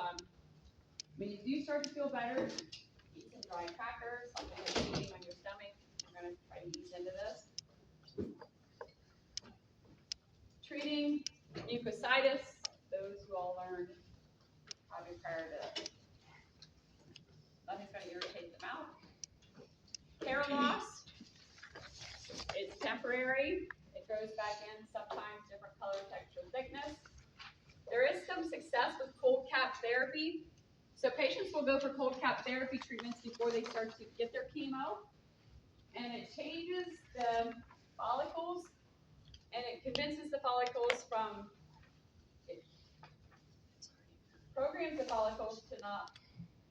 when you do start to feel better, eat some dry crackers, something that's eating on your stomach. I'm going to try to ease into this. Treating mucositis, those who all learned probably prior to nothing's going to irritate the mouth. Hair loss, it's temporary. It grows back in sometimes, different color, texture, thickness. There is some success with cold cap therapy. So patients will go for cold cap therapy treatments before they start to get their chemo. And it changes the follicles and it convinces the follicles it programs the follicles to not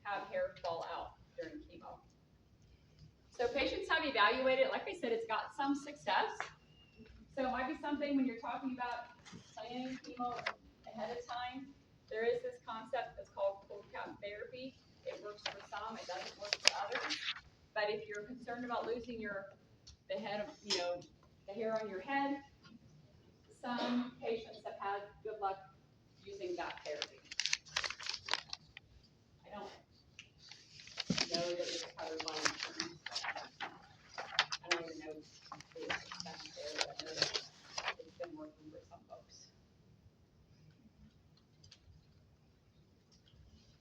have hair fall out during chemo. So patients have evaluated, like I said, it's got some success. So it might be something when you're talking about planning chemo ahead of time. There is this concept that's called cold cap therapy. It works for some, it doesn't work for others. But if you're concerned about losing the head of, the hair on your head, some patients have had good luck using that therapy. I don't know that it's covered by insurance. I don't even know if it's expensive there, but I know that it's been working for some folks.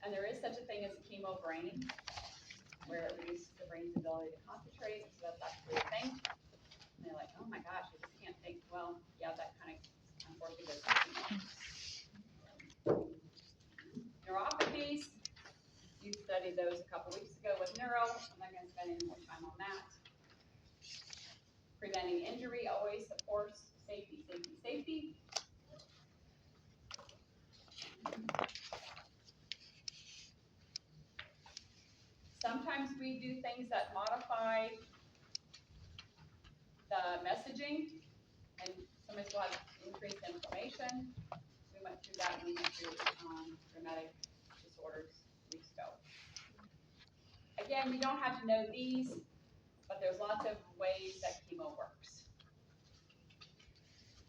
And there is such a thing as a chemo brain, where it reduces the brain's ability to concentrate, so that's actually a thing. And they're like, oh my gosh, I just can't think. Well, yeah, that kind of unfortunately goes to chemo. Neuropathies, you studied those a couple weeks ago with neuro. I'm not going to spend any more time on that. Preventing injury, always, of course, safety, safety, safety. Sometimes we do things that modify the messaging, and somebody's will have increased inflammation. We went through that when we went through rheumatic disorders weeks ago. Again, you don't have to know these, but there's lots of ways that chemo works.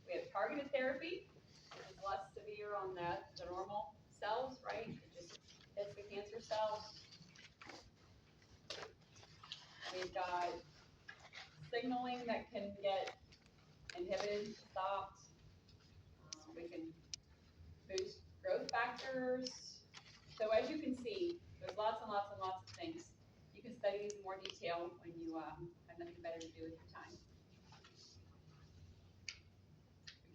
We have targeted therapy, which is less severe on the normal cells, right? It cells. We've got signaling that can get inhibited, stopped. We can boost growth factors. So as you can see, there's lots and lots and lots of things. You can study these in more detail when you have nothing better to do with your time.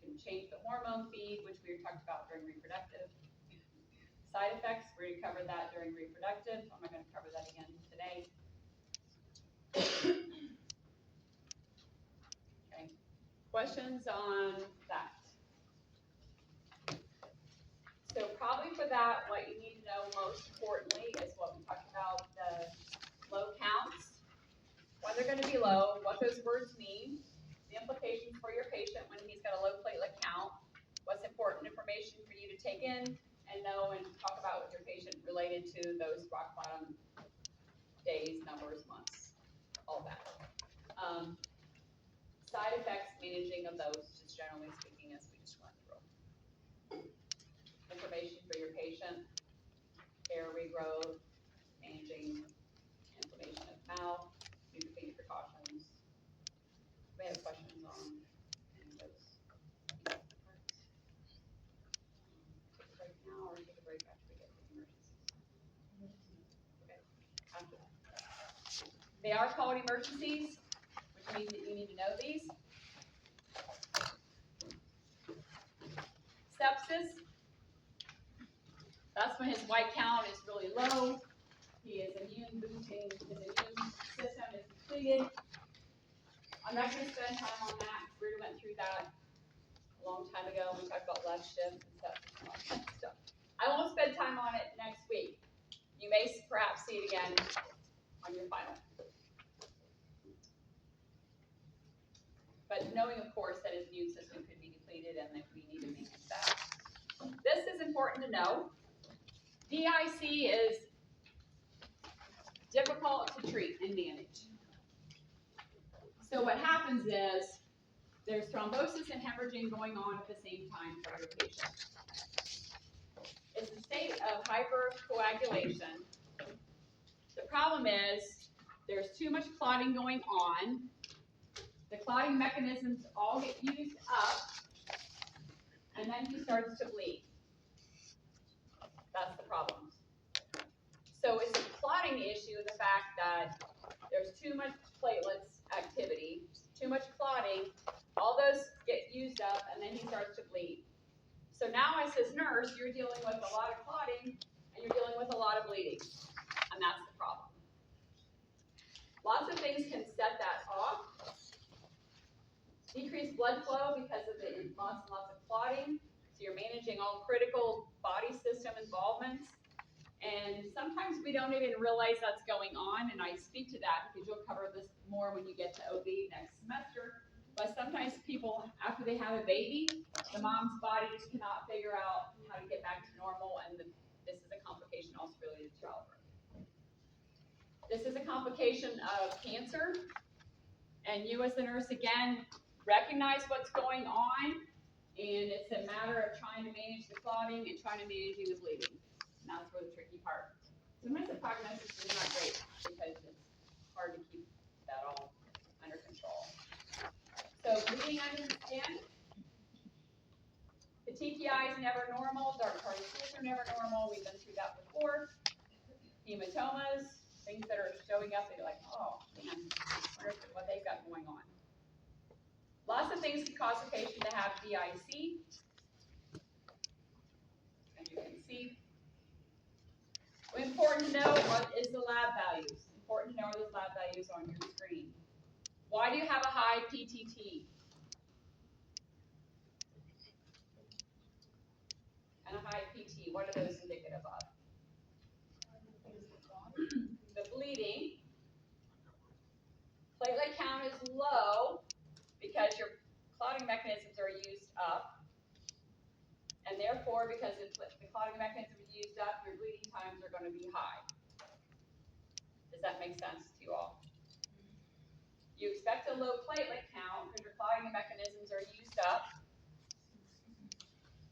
We can change the hormone feed, which we talked about during reproductive. Side effects, we already covered that during reproductive. I'm not going to cover that again today. Okay. Questions on that? So probably for that, what you need to know most importantly is what we talked about, the low counts, when they're going to be low, what those words mean, the implications for your patient when he's got a low platelet count, what's important information for you to take in and know and talk about with your patient related to those rock bottom days, numbers, months, all that. Side effects, managing of those, just generally speaking, as we just went through. Information for your patient, hair regrowth, managing inflammation of mouth, neutropenic precautions. We have questions on any of those parts. Take a break now or take a break after we get to the emergencies? Okay, after that. They are called emergencies, which means that you need to know these. Sepsis. That's when his white count is really low. He is immune boosting, his immune system is depleted. I'm not going to spend time on that. We already went through that a long time ago. We talked about left shift and stuff. I won't spend time on it next week. You may perhaps see it again on your final. But knowing, of course, that his immune system could be depleted and that we need to manage that. This is important to know. DIC is difficult to treat and manage. So what happens is there's thrombosis and hemorrhaging going on at the same time for your patient. It's a state of hypercoagulation. The problem is there's too much clotting going on. The clotting mechanisms all get used up, and then he starts to bleed. That's the problem. So it's a clotting issue, the fact that there's too much platelets activity, too much clotting, all those get used up, and then he starts to bleed. So now as his nurse, you're dealing with a lot of clotting, and you're dealing with a lot of bleeding, and that's the problem. Lots of things can set that off. Decreased blood flow because of the lots and lots of clotting, so you're managing all critical body system involvements. And sometimes we don't even realize that's going on, and I speak to that because you'll cover this more when you get to OB next semester. But sometimes people, after they have a baby, the mom's body just cannot figure out how to get back to normal, and this is a complication also related to childbirth. This is a complication of cancer, and you as the nurse, again, recognize what's going on, and it's a matter of trying to manage the clotting and trying to manage the bleeding. And that's where the tricky part. Sometimes the prognosis is not great because it's hard to keep that all under control. So bleeding under the skin, the TKI is never normal, dark particles are never normal. We've been through that before. Hematomas, things that are showing up, they're like, oh man, I wonder what they've got going on. Lots of things can cause a patient to have DIC, as you can see. Important to know what is the lab values. Important to know those lab values on your screen. Why do you have a high PTT? And a high PT, what are those indicative of? The bleeding. Platelet count is low because your clotting mechanisms are used up. And therefore, because the clotting mechanism is used up, your bleeding times are going to be high. Does that make sense to you all? You expect a low platelet count because your clotting mechanisms are used up,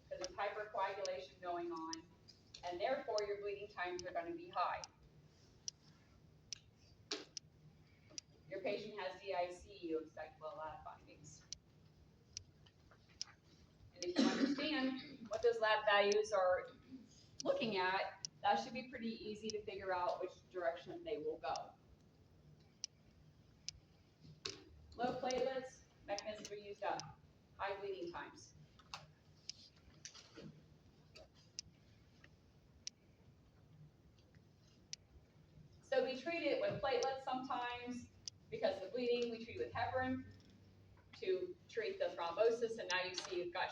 because there's hypercoagulation going on, and and therefore your bleeding times are going to be high. Your patient has DIC, you expect low lab findings. And if you understand what those lab values are looking at, that should be pretty easy to figure out which direction they will go. Low platelets, mechanisms are used up. High bleeding times. So we treat it with platelets sometimes because of the bleeding. We treat it with heparin to treat the thrombosis, and now you see we got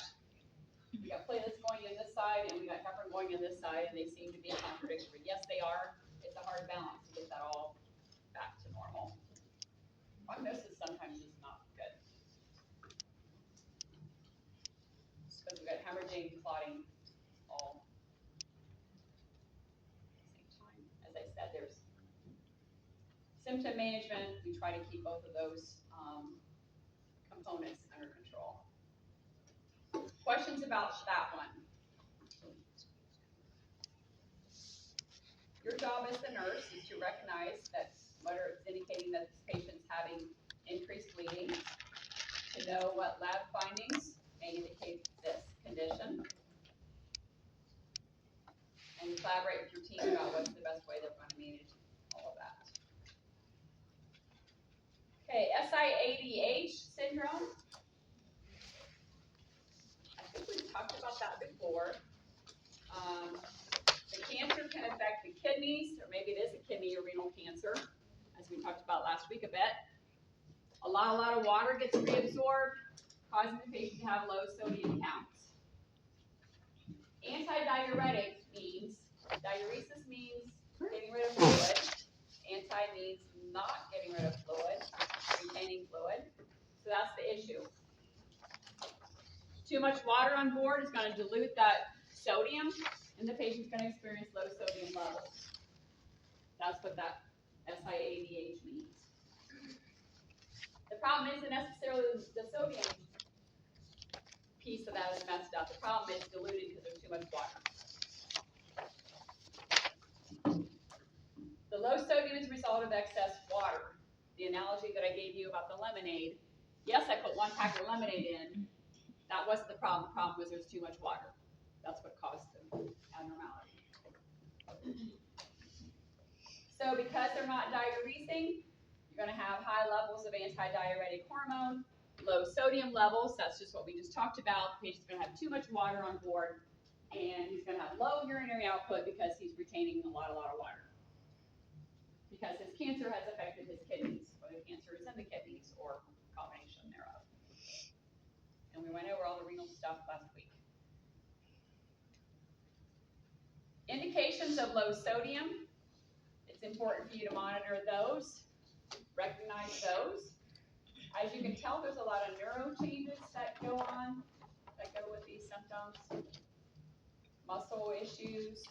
platelets going in this side and we got heparin going in this side, and they seem to be contradictory. Yes, they are. It's a hard balance to get that all back to normal. Prognosis sometimes is not good because we've got hemorrhaging, clotting, all at the same time. As I said, there's symptom management. We try to keep both of those components under control. Questions about that one? Your job as the nurse is to recognize that whether it's indicating that this patient's having increased bleeding, to know what lab findings may indicate this condition, and collaborate with your team about what's the best way they're going to manage all of that. Okay, SIADH syndrome. I think we've talked about that before. The cancer can affect the kidneys, or maybe it is a kidney or renal cancer, as we talked about last week a bit. A lot of water gets reabsorbed, causing the patient to have low sodium counts. Antidiuretic means, diuresis means getting rid of fluid. Anti means not getting rid of fluid, retaining fluid. So that's the issue. Too much water on board is going to dilute that sodium, and the patient's going to experience low sodium levels. That's what that SIADH means. The problem isn't necessarily the sodium piece of that is messed up. The problem is diluted because there's too much water. The low sodium is a result of excess water. The analogy that I gave you about the lemonade, yes, I put 1 pack of lemonade in. That wasn't the problem. The problem was there's too much water. That's what caused the abnormality. So because they're not diuresing, you're going to have high levels of antidiuretic hormone, low sodium levels. That's just what we just talked about. The patient's going to have too much water on board, and he's going to have low urinary output because he's retaining a lot of water. Because his cancer has affected his kidneys, whether the cancer is in the kidneys or a combination thereof. And we went over all the renal stuff last week. Indications of low sodium. It's important for you to monitor those, recognize those. As you can tell, there's a lot of neuro changes that go on, that go with these symptoms. Muscle issues.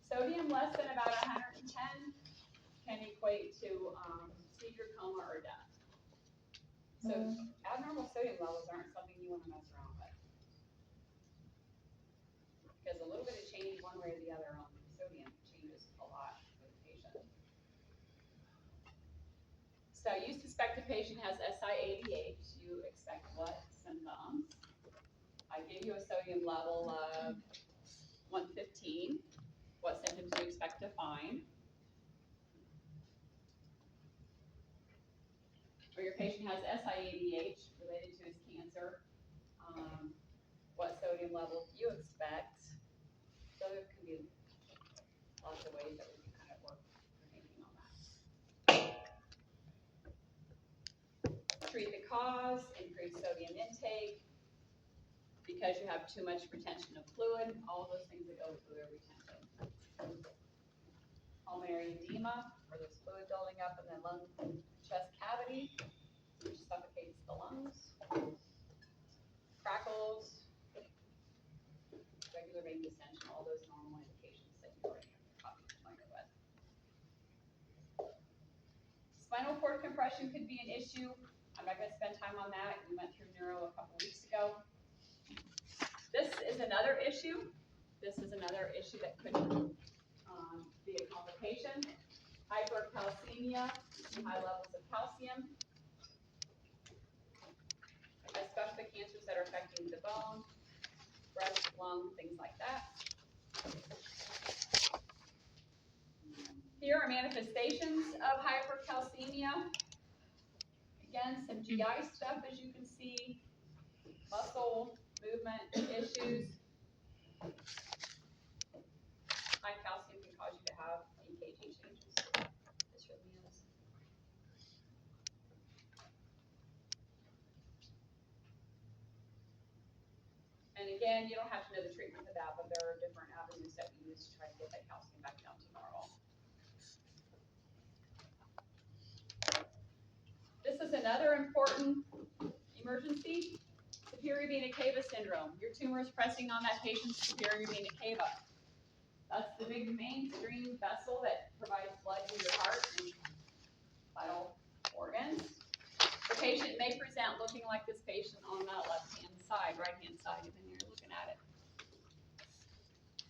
Sodium less than about 110 can equate to seizure, coma, or death. So abnormal sodium levels aren't something you want to mess around with. Because a little bit of change one way or the other on sodium changes a lot for the patient. So you suspect the patient has SIADH. You expect what symptoms? I gave you a sodium level of 115. What symptoms do you expect to find? Or your patient has SIADH related to his cancer. What sodium level do you expect? So there can be lots of ways that we can kind of work your thinking on that. Treat the cause, increase sodium intake, because you have too much retention of fluid, all of those things that go with fluid retention. Pulmonary edema, where there's fluid building up in the lung chest cavity, which suffocates the lungs. Crackles, regular vein distension, all those normal indications that you already have familiar with. Spinal cord compression could be an issue. I'm not going to spend time on that. We went through neuro a couple weeks ago. This is another issue. This this is another issue that could be a complication. Hypercalcemia, high levels of calcium, especially cancers that are affecting the bone, breast, lung, things like that. Here are manifestations of hypercalcemia. Again, some GI stuff, as you can see, muscle movement issues. High calcium can cause you to have EKG changes. This really is. And again, you don't have to know the treatment for that, but there are different avenues that we use to try to get that calcium back down to normal. This is another important emergency, superior vena cava syndrome. Your tumor is pressing on that patient's superior vena cava. That's the big mainstream vessel that provides blood to your heart and vital organs. The patient may present looking like this patient on that left-hand side, right-hand side, even you're looking at it.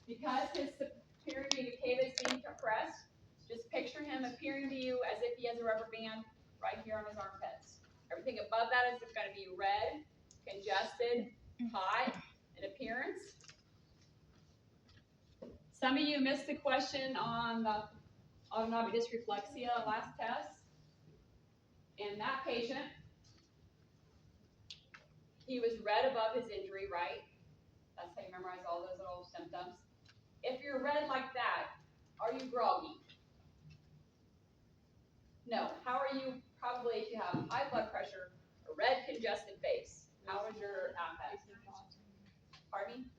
Because his superior vena cava is being compressed, just picture him appearing to you as if he has a rubber band right here on his armpits. Everything above that is going to be red, congested, hot in appearance. Some of you missed the question on the autonomic dysreflexia last test. And that patient, he was red above his injury, right? That's how you memorize all those little symptoms. If you're red like that, are you groggy? No. How are you? Probably if you have high blood pressure, a red congested face. How is your affect? Pardon me?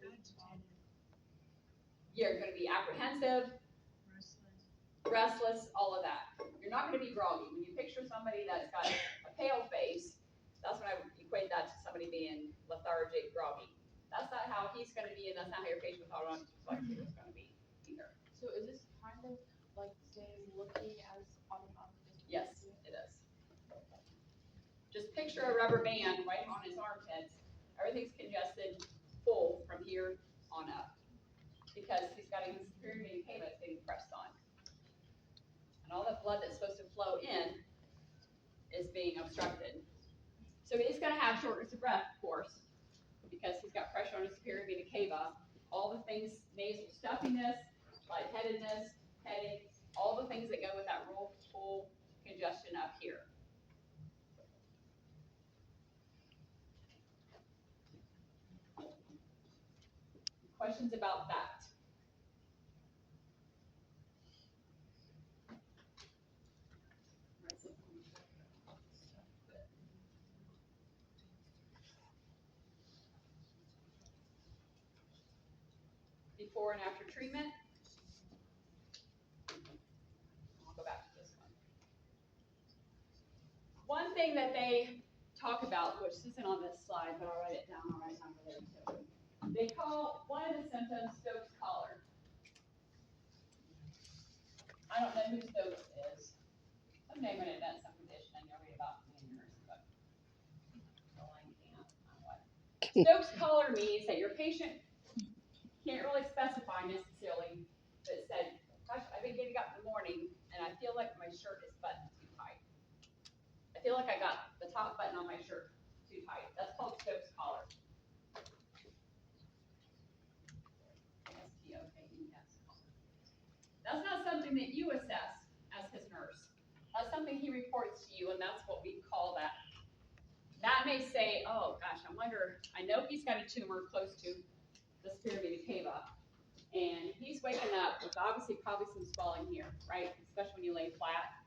You're going to be apprehensive, restless, all of that. You're not going to be groggy. When you picture somebody that's got a pale face, that's when I equate that to somebody being lethargic, groggy. That's not how he's going to be, and that's not how your patient with autonomic dyslexia is going to be either. So is this kind of like the same looking as autonomic dysreflexia? Yes, it is. Just picture a rubber band right on his armpits. Everything's congested, full from here on up, because he's got his superior vena cava that's getting pressed on. And all the blood that's supposed to flow in is being obstructed. So he's going to have shortness of breath, of course, because he's got pressure on his superior vena cava. All the things, nasal stuffiness, lightheadedness, headache, all the things that go with that real full congestion up here. Questions about that? Before and after treatment. I'll go back to this one. One thing that they talk about, which isn't on this slide, but I'll write it down. I'll write it down for there too. They call one of the symptoms Stokes collar. I don't know who Stokes is. Someday when it does some condition, you'll read about me in yours, but Stokes collar means that your patient can't really specify necessarily, but it said, gosh, I've been getting up in the morning and I feel like my shirt is buttoned too tight. I feel like I got the top button on my shirt too tight. That's called Stokes collar. S-T-O-K-E-S. That's not something that you assess as his nurse. That's something he reports to you, and that's what we call that. That may say, oh gosh, I know he's got a tumor close to the superior vena cava, and he's waking up with obviously probably some swelling here, right? Especially when you lay flat.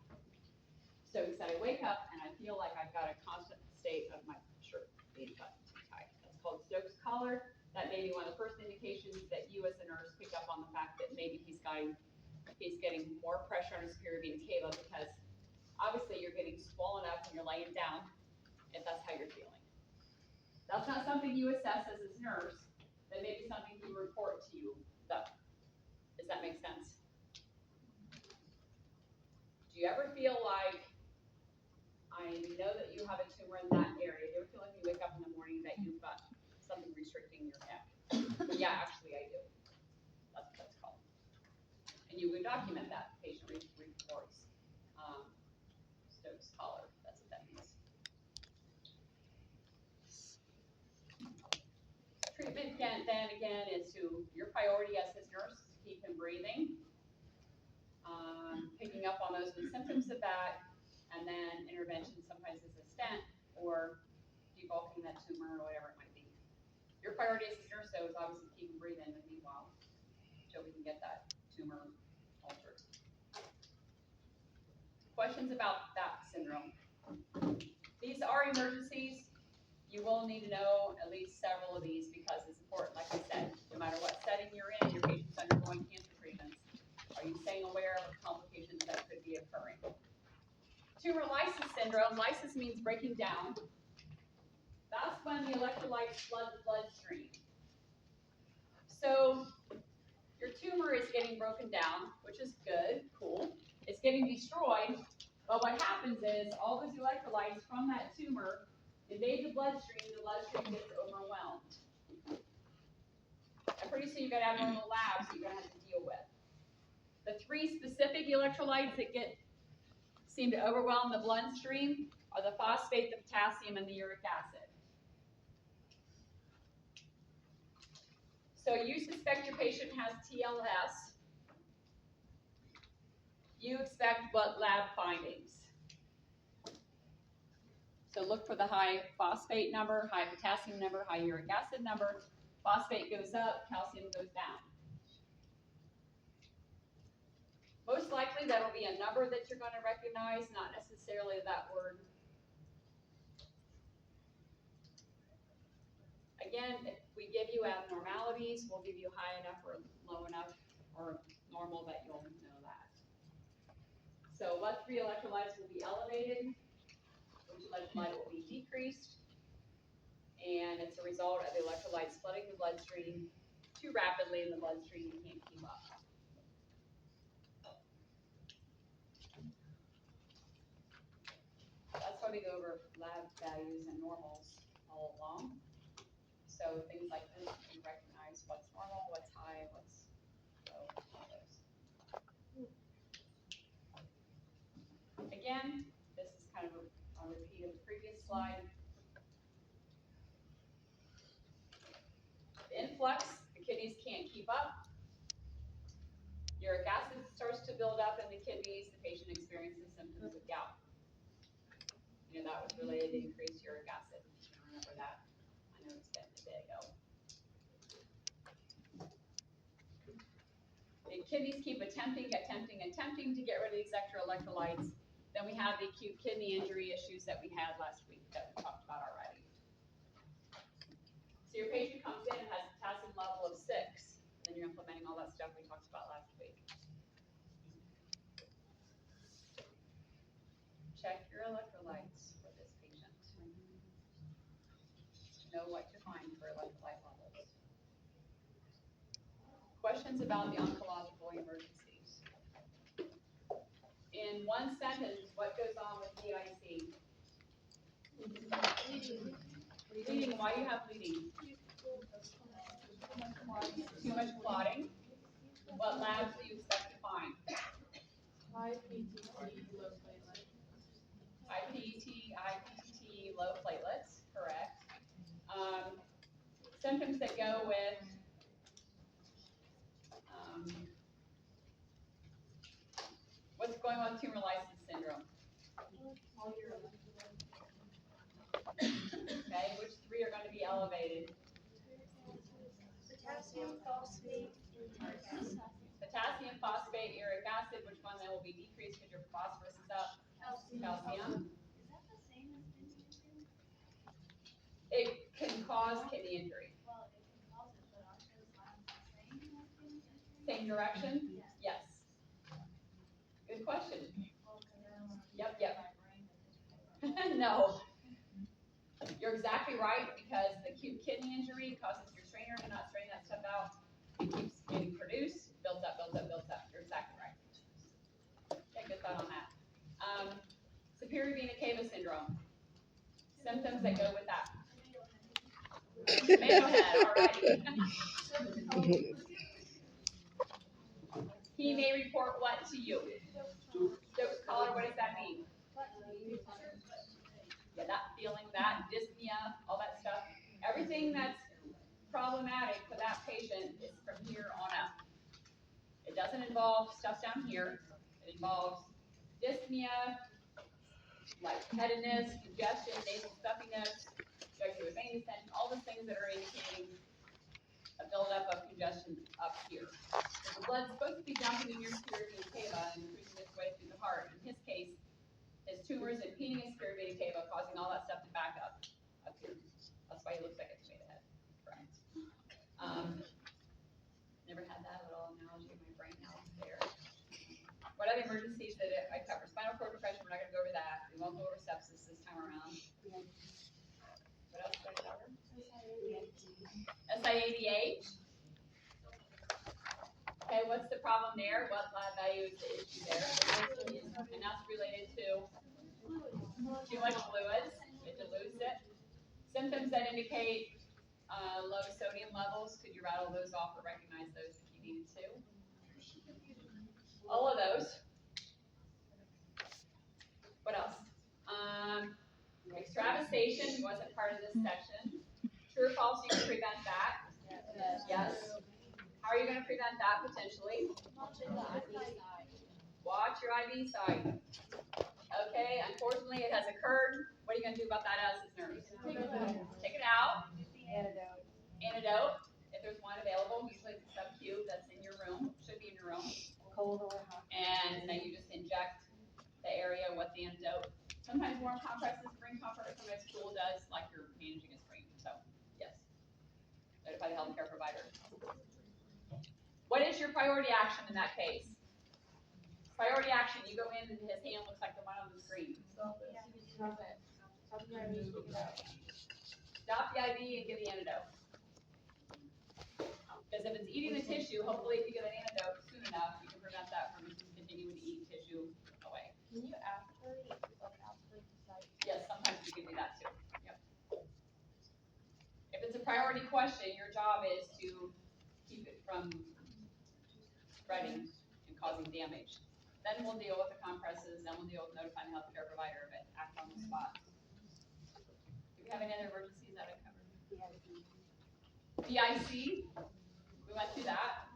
So he said, I wake up and I feel like I've got a constant state of my shirt being buttoned too tight. That's called Stokes collar. That may be one of the first indications that you as a nurse pick up on the fact that maybe he's getting more pressure on his superior vena cava, because obviously you're getting swollen up when you're laying down, if that's how you're feeling. That's not something you assess as his nurse. That may be something he report to you, though. Does that make sense? Do you ever feel like, I know that you have a tumor in that area. Do you ever feel like you wake up in the morning that you've got something restricting your neck? Yeah, actually I do. you would document that, patient reports, Stokes collar, that's what that means. Treatment then again is to, your priority as his nurse, is to keep him breathing, picking up on those symptoms of that, and then intervention sometimes is a stent or debulking that tumor or whatever it might be. Your priority as his nurse though is obviously to keep him breathing in the meanwhile, until we can get that tumor altered. Questions about that syndrome? These are emergencies. You will need to know at least several of these because it's important, like I said, no matter what setting you're in, your patient's undergoing cancer treatments. Are you staying aware of complications that could be occurring? Tumor lysis syndrome, lysis means breaking down. That's when the electrolytes flood the bloodstream. So your tumor is getting broken down, which is good, cool. It's getting destroyed, but what happens is all those electrolytes from that tumor invade the bloodstream gets overwhelmed. And pretty soon you've got abnormal labs that you're going to have to deal with. The three specific electrolytes that seem to overwhelm the bloodstream are the phosphate, the potassium, and the uric acid. So you suspect your patient has TLS. You expect what lab findings? So look for the high phosphate number, high potassium number, high uric acid number. Phosphate goes up, calcium goes down. Most likely that'll be a number that you're going to recognize, not necessarily that word. Again, if we give you abnormalities, we'll give you high enough or low enough or normal that you'll know that. So what three electrolytes will be elevated? Which electrolyte will be decreased? And it's a result of the electrolytes flooding the bloodstream too rapidly in the bloodstream, you can't keep up. That's why we go over lab values and normals all along. So things like this, you recognize what's normal, what's high, what's low, all those. Again, this is kind of a repeat of the previous slide. The influx, the kidneys can't keep up. Uric acid starts to build up in the kidneys, the patient experiences symptoms of gout. You know, that was related to increased uric acid. Remember that? I know it's been a bit ago. The kidneys keep attempting to get rid of these extra electrolytes. Then we have the acute kidney injury issues that we had last week that we talked about already. So your patient comes in and has a potassium level of 6, then you're implementing all that stuff we talked about last week. Check your electrolytes for this patient. Know what to find for electrolyte levels. Questions about the oncological emergencies. In one sentence, what goes on with DIC? Bleeding. Why do you have bleeding? Too much clotting. What labs do you expect to find? High PTT, low platelet. IPT, low platelets, correct. Symptoms that go with what's going on with tumor lysis syndrome? Okay, which three are going to be elevated? Potassium, phosphate, uric acid. Potassium, phosphate, uric acid, which one then will be decreased because your phosphorus is up? Calcium. Is that the same as kidney injury? It can cause kidney injury. Well, it can cause it, but aren't those lines the same as kidney injury? Same direction? Yes. Good question. Yep. No. You're exactly right because the acute kidney injury causes your strainer to not strain that stuff out. It keeps getting produced, builds up. You're exactly right. Yeah, good thought on that. Superior vena cava syndrome. Symptoms that go with that. Tomato head, all right. He may report what to you? Stokes collar, what does that mean? Yeah, that feeling, that dyspnea, all that stuff. Everything that's problematic for that patient is from here on up. It doesn't involve stuff down here. It involves dyspnea, lightheadedness, congestion, nasal stuffiness, jugular vein distension, all the things that are indicating a buildup of congestion up here. So the blood's supposed to be dumping in your superior vena cava and increasing its way through the heart. In his case, his tumors impeding his superior vena cava, causing all that stuff to back up here. That's why he looks like a tomato head. Correct. Never had that little analogy in my brain now. There. What other emergencies did I cover? Spinal cord compression, we're not gonna go over that. We won't go over sepsis this time around. What else did I cover? SIADH. Okay, what's the problem there? What lab value is the issue there? And that's related to too much fluids. It dilutes it. Symptoms that indicate low sodium levels. Could you rattle those off or recognize those if you needed to? All of those. What else? Extravasation wasn't part of this section. True or false, you can prevent that? Yes. How are you going to prevent that potentially? Watch your IV side. Okay, unfortunately it has occurred. What are you going to do about that as his nurse? Take it out. Antidote. If there's one available, usually it's sub-Q that's in your room, should be in your room. Cold or hot. And then you just inject the area with the antidote. Sometimes warm compresses bring comfort, sometimes cool does, like you're managing a sprain. So, yes. Notify the healthcare provider. What is your priority action in that case? Priority action, you go in and his hand looks like the one on the screen. Stop the IV and give the antidote. Because if it's eating the tissue, hopefully if you get an antidote soon enough, you can prevent that from continuing to eat tissue away. Can you aspirate, aspirate the site? Yes, sometimes we can do that too. Yep. If it's a priority question, your job is to keep it from spreading and causing damage. Then we'll deal with the compresses, then we'll deal with notifying the healthcare provider, but act on the spot. Do we have any other emergencies that I covered? PIC, we went through that.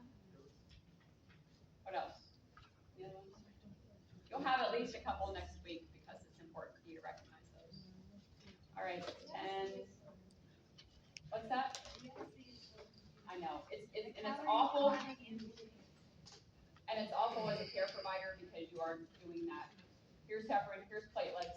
What else? The other ones? You'll have at least a couple next week because it's important for you to recognize those. All right, and what's that? I know, and it's awful. And it's awful as a care provider because you are doing that. Here's heparin, here's platelets,